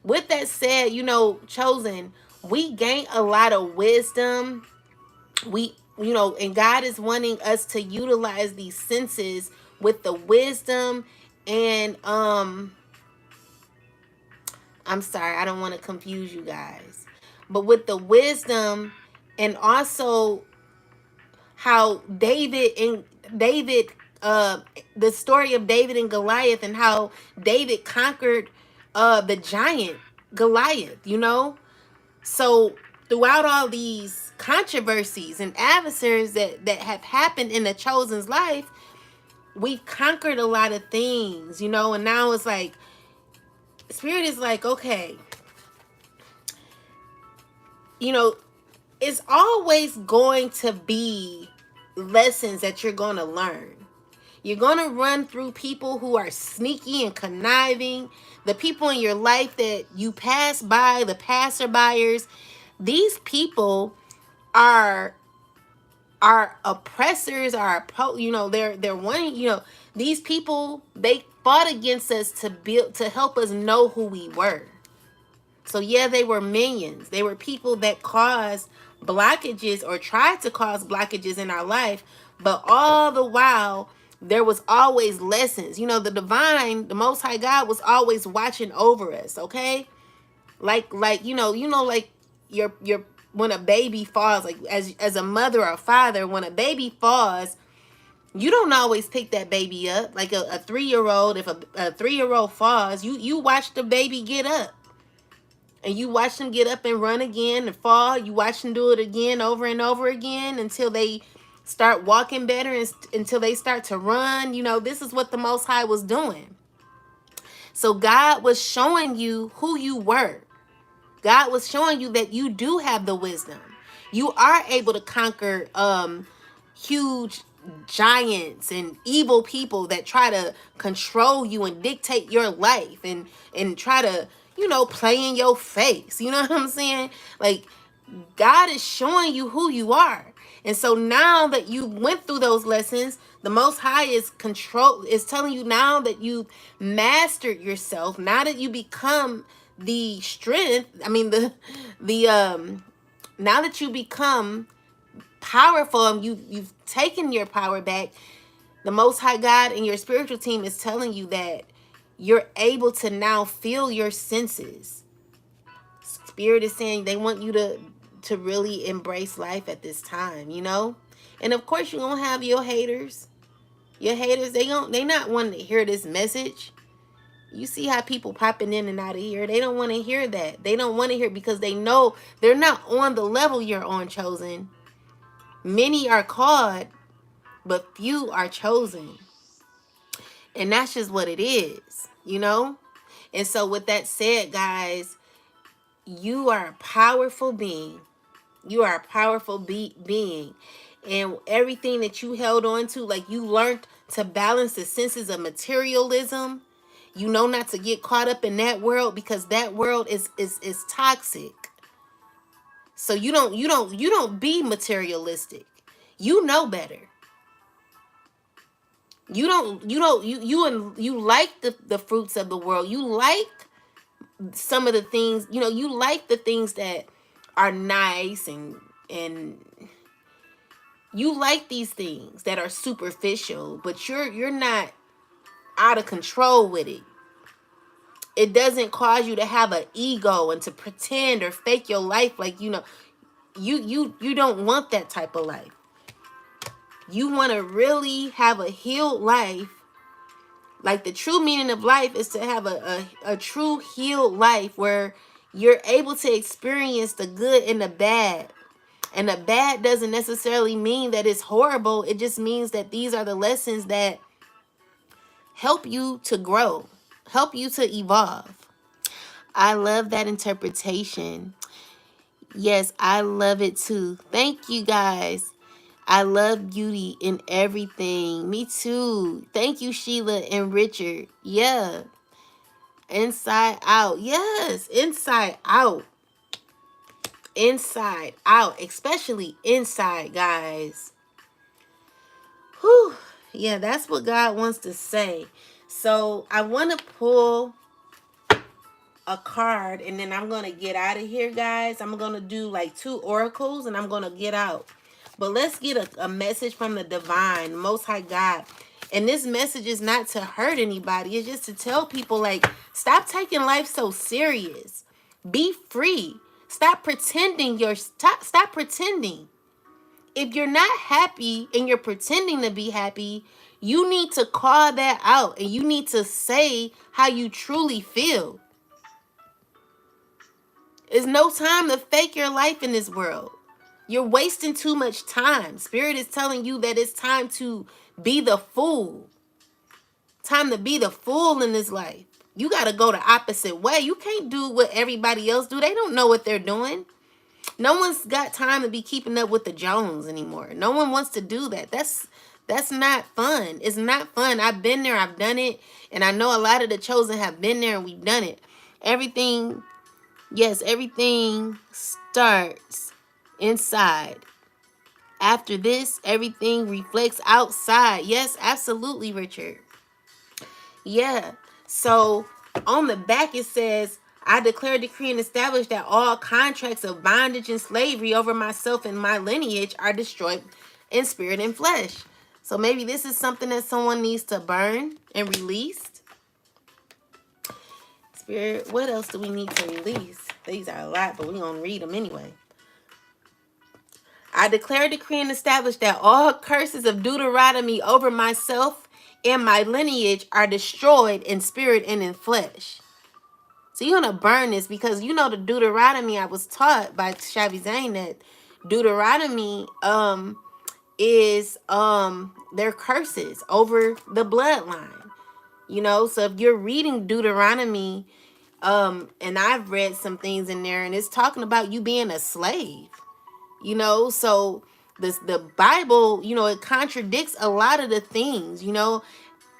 with that said, chosen, we gain a lot of wisdom. And God is wanting us to utilize these senses with the wisdom and I'm sorry, I don't want to confuse you guys. But with the wisdom, and also how David the story of David and Goliath, and how David conquered the giant Goliath. So throughout all these controversies and adversaries that have happened in the chosen's life, we've conquered a lot of things, and now it's like Spirit is like, okay, it's always going to be lessons that you're going to learn. You're going to run through people who are sneaky and conniving, the people in your life that you pass by, the passerbyers. These people are oppressors, they're one, these people, they fought against us to help us know who we were. So yeah, they were minions. They were people that caused blockages or tried to cause blockages in our life. But all the while, there was always lessons. The divine, the Most High God was always watching over us. Okay, like like your when a baby falls, like as a mother or a father, when a baby falls, you don't always pick that baby up. Like a 3-year-old, if a 3-year-old falls, you watch the baby get up. And you watch them get up and run again and fall. You watch them do it again over and over again until they start walking better and until they start to run. This is what the Most High was doing. So God was showing you who you were. God was showing you that you do have the wisdom. You are able to conquer huge giants and evil people that try to control you and dictate your life and try to play in your face. You know what I'm saying? Like, God is showing you who you are. And so now that you went through those lessons, the Most High is telling you now that you've mastered yourself, now that you become the strength, now that you become powerful and you've taken your power back, the Most High God and your spiritual team is telling you that you're able to now feel your senses. Spirit is saying they want you to really embrace life at this time, And of course you're gonna have your haters. Your haters, they not wanting to hear this message. You see how people popping in and out of here. They don't want to hear that. They don't want to hear because they know they're not on the level you're on, chosen. Many are called, but few are chosen. And that's just what it is, And so with that said, guys, you are a powerful being. You are a powerful being. And everything that you held on to, like you learned to balance the senses of materialism. You know not to get caught up in that world because that world is toxic. So you don't be materialistic. You know better. You like the fruits of the world. You like some of the things, you like the things that are nice and you like these things that are superficial, but you're not out of control with it. It doesn't cause you to have an ego and to pretend or fake your life like you don't want that type of life. you want to really have a healed life, like the true meaning of life is to have a true healed life where you're able to experience the good and the bad. And the bad doesn't necessarily mean that it's horrible. It just means that these are the lessons that help you to grow, help you to evolve. I love that interpretation. Yes, I love it too. Thank you guys. I love beauty in everything. Me too. Thank you, Sheila and Richard. Yeah. Inside out. Yes, inside out. Inside out. Especially inside, guys. Whew. Yeah, that's what God wants to say. So I want to pull a card and then I'm going to get out of here, guys. I'm going to do like 2 oracles and I'm going to get out. But let's get a message from the divine, Most High God. And this message is not to hurt anybody. It's just to tell people, like, stop taking life so serious. Be free. Stop pretending stop pretending. If you're not happy and you're pretending to be happy, you need to call that out and you need to say how you truly feel. There's no time to fake your life in this world. You're wasting too much time. Spirit is telling you that it's time to be the fool. Time to be the fool in this life. You got to go the opposite way. You can't do what everybody else do. They don't know what they're doing. No one's got time to be keeping up with the Jones anymore. No one wants to do that. That's not fun. It's not fun. I've been there. I've done it. And I know a lot of the chosen have been there and we've done it. Everything starts inside. After this, everything reflects outside. Yes, absolutely, Richard. Yeah. So on the back it says, I declare, decree, and establish that all contracts of bondage and slavery over myself and my lineage are destroyed in spirit and flesh. So maybe this is something that someone needs to burn and release. Spirit, what else do we need to release? These are a lot, but we're going to read them anyway. I declare, decree, and establish that all curses of Deuteronomy over myself and my lineage are destroyed in spirit and in flesh. So you're going to burn this because you know the Deuteronomy, I was taught by Shavi Zane that Deuteronomy is their curses over the bloodline. You know, so if you're reading Deuteronomy, and I've read some things in there and it's talking about you being a slave. You know, so the Bible, you know, it contradicts a lot of the things, you know.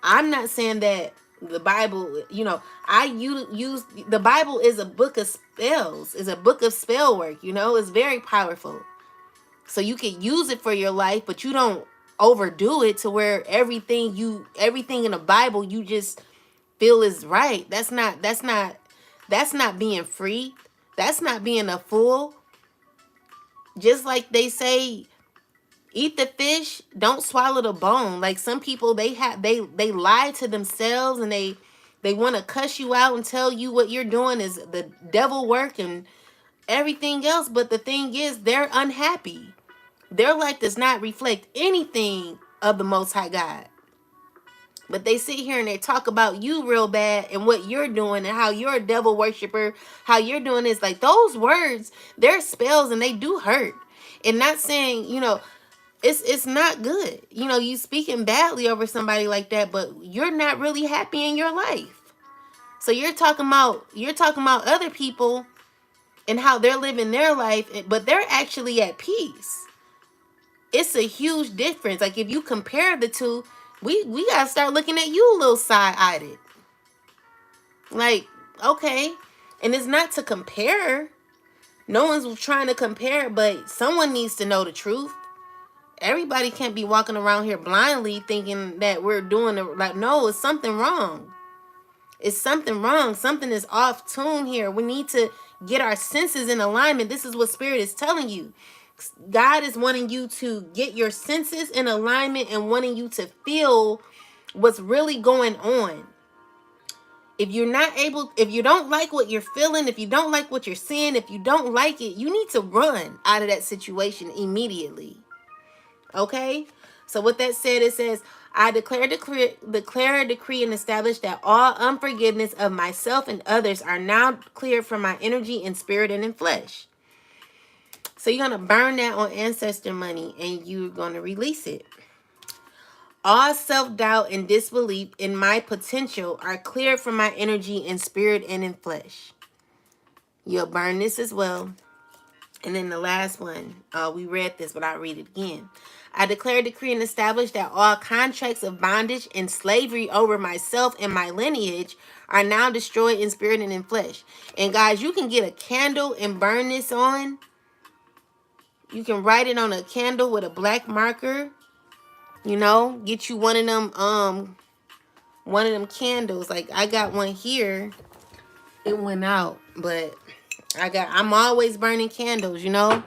I'm not saying that the Bible, you know, I use the Bible is a book of spells, is a book of spell work, you know, it's very powerful. So you can use it for your life, but you don't overdo it to where everything in the Bible you just feel is right. That's not being free. That's not being a fool. Just like they say, eat the fish, don't swallow the bone. Like some people, they lie to themselves and they want to cuss you out and tell you what you're doing is the devil work and everything else. But the thing is, they're unhappy. Their life does not reflect anything of the Most High God. But they sit here and they talk about you real bad and what you're doing and how you're a devil worshiper, how you're doing this. Like those words, they're spells and they do hurt. And not saying, you know, it's not good. You know, you speaking badly over somebody like that, but you're not really happy in your life. So you're talking about other people and how they're living their life, but they're actually at peace. It's a huge difference. Like if you compare the two, we gotta start looking at you a little side-eyed. Like, okay. And it's not to compare. No one's trying to compare, but someone needs to know the truth. Everybody can't be walking around here blindly thinking that we're doing it. Like, no, it's something wrong. It's something wrong. Something is off tune here. We need to get our senses in alignment. This is what Spirit is telling you. God is wanting you to get your senses in alignment and wanting you to feel what's really going on. If you don't like what you're feeling, if you don't like what you're seeing, if you don't like it, you need to run out of that situation immediately. Okay? So with that said, it says, I declare, decree, and establish that all unforgiveness of myself and others are now cleared from my energy in spirit and in flesh. So you're going to burn that on ancestor money and you're going to release it. All self-doubt and disbelief in my potential are cleared from my energy in spirit and in flesh. You'll burn this as well. And then the last one, we read this, but I'll read it again. I declare, decree, and establish that all contracts of bondage and slavery over myself and my lineage are now destroyed in spirit and in flesh. And guys, you can get a candle and burn this on. You can write it on a candle with a black marker. You know, get you one of them candles. Like I got one here. It went out, but I'm always burning candles, you know,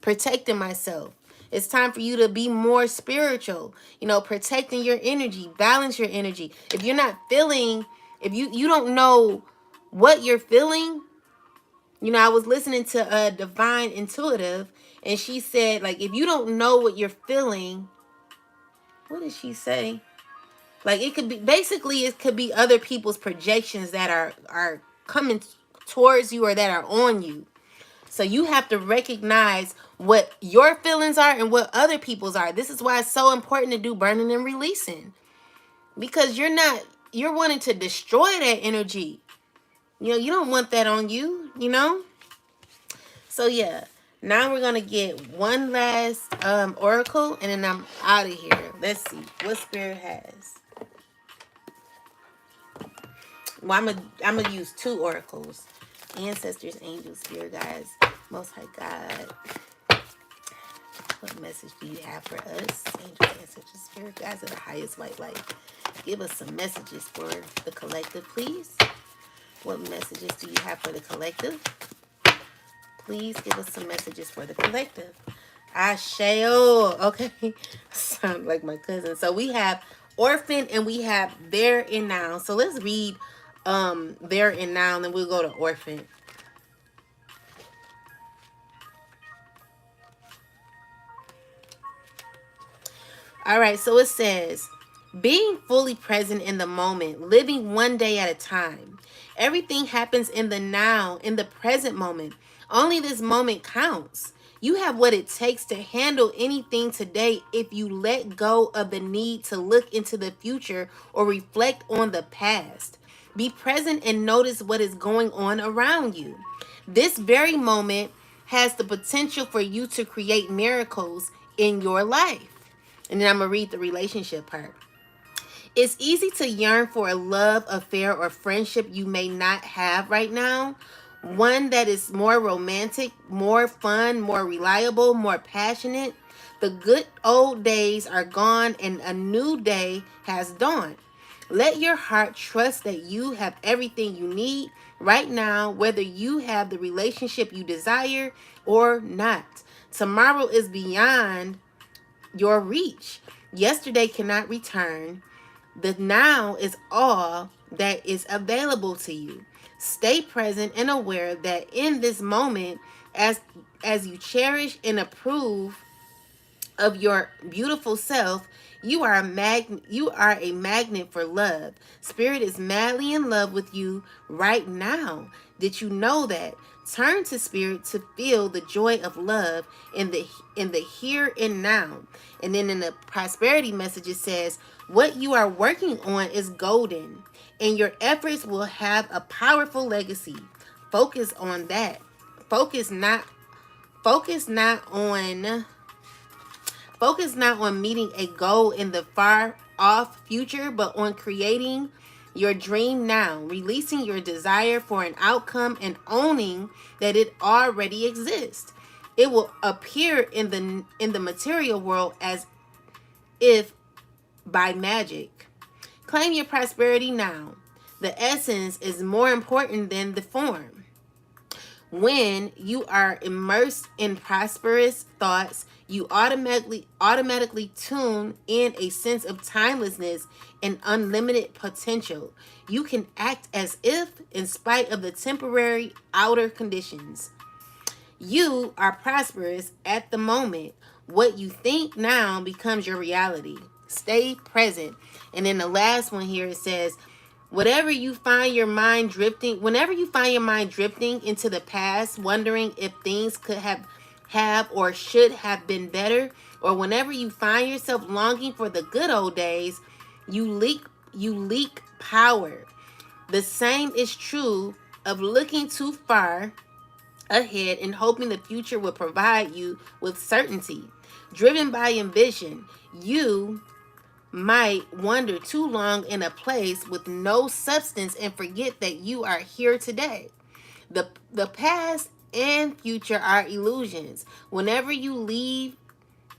protecting myself. It's time for you to be more spiritual, you know, protecting your energy, balance your energy. If you're not feeling, if you don't know what you're feeling, you know, I was listening to a Divine Intuitive, and she said, like, if you don't know what you're feeling, what did she say? Like, it could be, basically, it could be other people's projections that are coming towards you or that are on you. So you have to recognize what your feelings are and what other people's are. This is why it's so important to do burning and releasing. Because you're wanting to destroy that energy. You know, you don't want that on you, you know? So yeah, now we're going to get one last oracle and then I'm out of here. Let's see what Spirit has. Well, I'm gonna use two oracles. Ancestors, angels, spirit guides, Most High God. What message do you have for us? Angels, ancestors, spirit guides of the highest white light. Give us some messages for the collective, please. What messages do you have for the collective? Please give us some messages for the collective. Asheo. Okay. Sound like my cousin. So we have orphan and we have there and now. So let's read there and now, and then we'll go to orphan. All right, so it says, being fully present in the moment, living one day at a time. Everything happens in the now, in the present moment. Only this moment counts. You have what it takes to handle anything today if you let go of the need to look into the future or reflect on the past. Be present and notice what is going on around you. This very moment has the potential for you to create miracles in your life. And then I'm going to read the relationship part. It's easy to yearn for a love, affair, or friendship you may not have right now. One that is more romantic, more fun, more reliable, more passionate. The good old days are gone and a new day has dawned. Let your heart trust that you have everything you need right now, whether you have the relationship you desire or not. Tomorrow is beyond your reach. Yesterday cannot return. The now is all that is available to you. Stay present and aware that in this moment, as you cherish and approve of your beautiful self, you are a magnet for love. Spirit is madly in love with you right now. Did you know that? Turn to Spirit to feel the joy of love in the here and now. And then in the prosperity message it says, what you are working on is golden, and your efforts will have a powerful legacy. Focus on that. Focus not on meeting a goal in the far off future, but on creating your dream now, releasing your desire for an outcome and owning that it already exists. It will appear in the material world as if by magic. Claim your prosperity now. The essence is more important than the form. When you are immersed in prosperous thoughts, you automatically tune in a sense of timelessness and unlimited potential. You can act as if, in spite of the temporary outer conditions, you are prosperous at the moment. What you think now becomes your reality. Stay present. And then the last one here, it says, whenever you find your mind drifting into the past, wondering if things could have or should have been better, or whenever you find yourself longing for the good old days, you leak power. The same is true of looking too far ahead and hoping the future will provide you with certainty. Driven by ambition, you might wander too long in a place with no substance and forget that you are here today. The past and future are illusions. Whenever you leave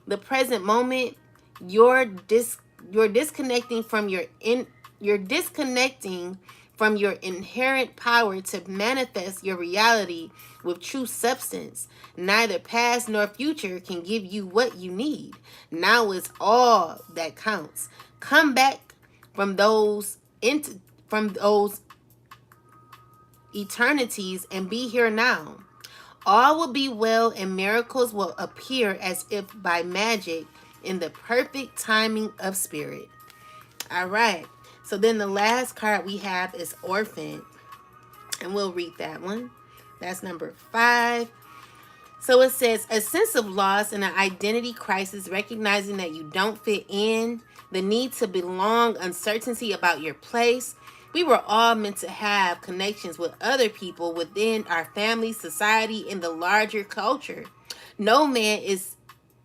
the present moment, you're dis you're disconnecting from you're disconnecting from your inherent power to manifest your reality with true substance. Neither past nor future can give you what you need. Now is all that counts. Come back from those eternities and be here now. All will be well and miracles will appear as if by magic in the perfect timing of spirit. All right. So then the last card we have is Orphan, and we'll read that one. That's number 5. So it says, a sense of loss and an identity crisis, recognizing that you don't fit in, the need to belong, uncertainty about your place. We were all meant to have connections with other people within our family, society, and the larger culture. No man is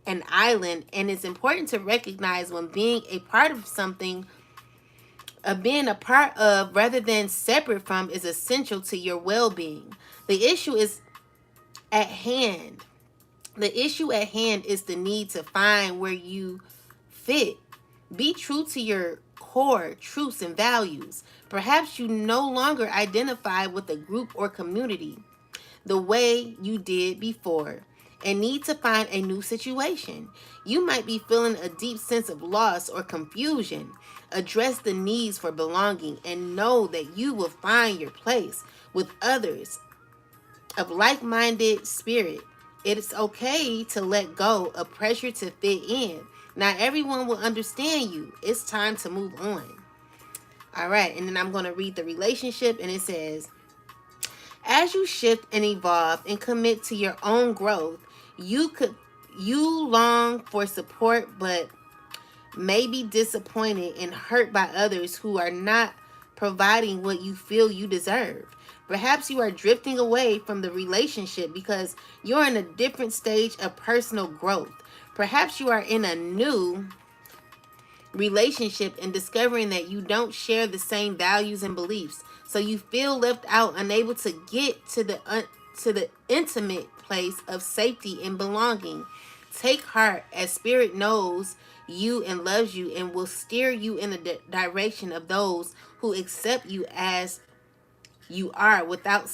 an island, and it's important to recognize when being a part of something, being a part of rather than separate from, is essential to your well-being. The issue is at hand. The issue at hand is the need to find where you fit. Be true to your core truths and values. Perhaps you no longer identify with a group or community the way you did before and need to find a new situation. You might be feeling a deep sense of loss or confusion. Address the needs for belonging and know that you will find your place with others of like-minded spirit. It's okay to let go of pressure to fit in. Not everyone will understand you. It's time to move on. All right, and then I'm going to read the relationship, and it says, as you shift and evolve and commit to your own growth, you long for support, but may be disappointed and hurt by others who are not providing what you feel you deserve. Perhaps you are drifting away from the relationship because you're in a different stage of personal growth. Perhaps you are in a new relationship and discovering that you don't share the same values and beliefs. So you feel left out, unable to get to the intimate place of safety and belonging. Take heart, as Spirit knows you and loves you and will steer you in the direction of those who accept you as you are without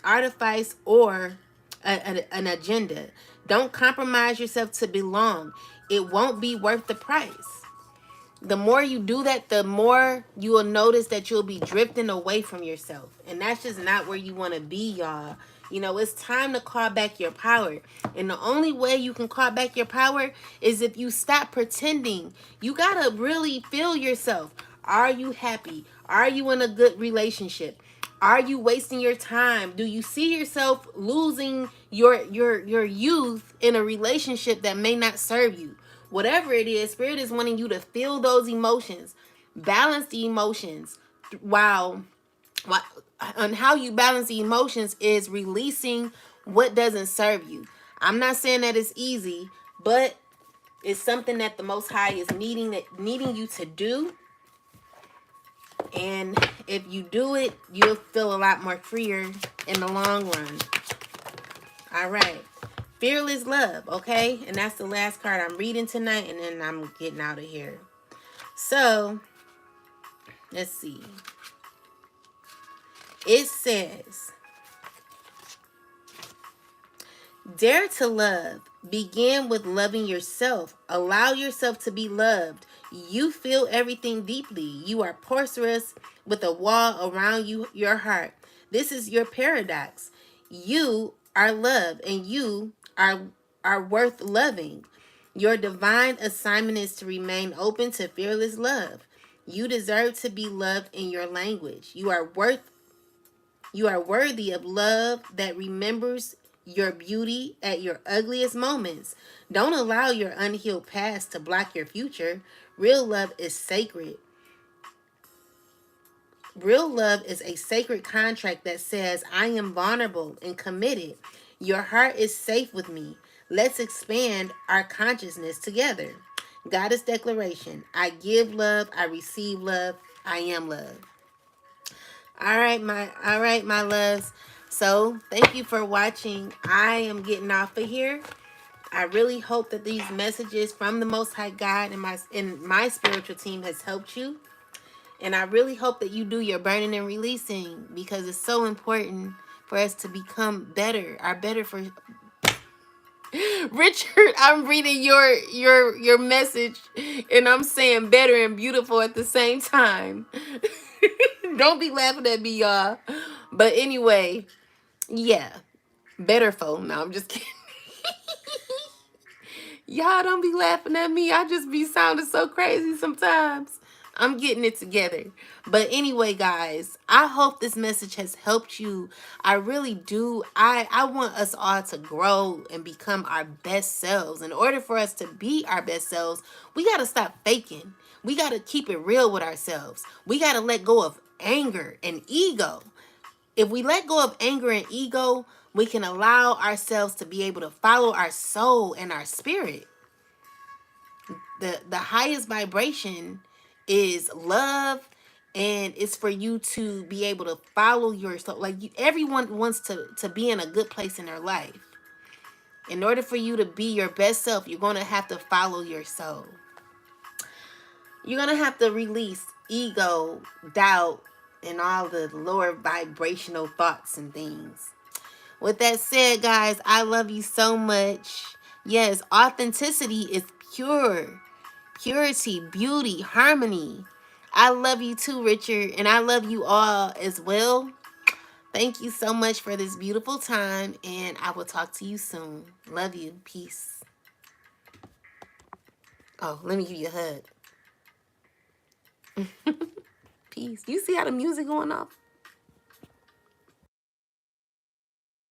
artifice or an agenda. Don't compromise yourself to belong. It won't be worth the price. The more you do that, the more you will notice that you'll be drifting away from yourself. And that's just not where you want to be, y'all. You know, it's time to call back your power. And the only way you can call back your power is if you stop pretending. You got to really feel yourself. Are you happy? Are you in a good relationship? Are you wasting your time? Do you see yourself losing your youth in a relationship that may not serve you? Whatever it is, Spirit is wanting you to feel those emotions. Balance the emotions while on how you balance the emotions is releasing what doesn't serve you. I'm not saying that it's easy, but it's something that the Most High is needing you to do. And if you do it, you'll feel a lot more freer in the long run. All right. Fearless love, okay? And that's the last card I'm reading tonight, and then I'm getting out of here. So, let's see. It says, dare to love. Begin with loving yourself. Allow yourself to be loved. You feel everything deeply. You are porous with a wall around your heart. This is your paradox. You are loved and you are worth loving. Your divine assignment is to remain open to fearless love. You deserve to be loved in your language. You are worthy of love that remembers your beauty at your ugliest moments. Don't allow your unhealed past to block your future. Real love is sacred. Real love is a sacred contract that says, I am vulnerable and committed. Your heart is safe with me. Let's expand our consciousness together. Goddess declaration. I give love, I receive love, I am love. All right, my loves. So thank you for watching. I am getting off of here. I really hope that these messages from the Most High God and my spiritual team has helped you. And I really hope that you do your burning and releasing, because it's so important for us to become better. Our better for Richard, I'm reading your message and I'm saying better and beautiful at the same time. Don't be laughing at me, y'all. But anyway, yeah. Better phone. No, I'm just kidding. Y'all don't be laughing at me. I just be sounding so crazy sometimes. I'm getting it together. But anyway, guys, I hope this message has helped you. I really do. I want us all to grow and become our best selves. In order for us to be our best selves, we got to stop faking. We got to keep it real with ourselves. We got to let go of anger and ego. If we let go of anger and ego, we can allow ourselves to be able to follow our soul and our spirit. The highest vibration is love, and it's for you to be able to follow your soul. Like everyone wants to be in a good place in their life. In order for you to be your best self, you're going to have to follow your soul. You're going to have to release ego, doubt, and all the lower vibrational thoughts and things. With that said, guys, I love you so much. Yes, authenticity is pure. Purity, beauty, harmony. I love you too, Richard, and I love you all as well. Thank you so much for this beautiful time, and I will talk to you soon. Love you. Peace. Oh, let me give you a hug. Peace. You see how the music going off?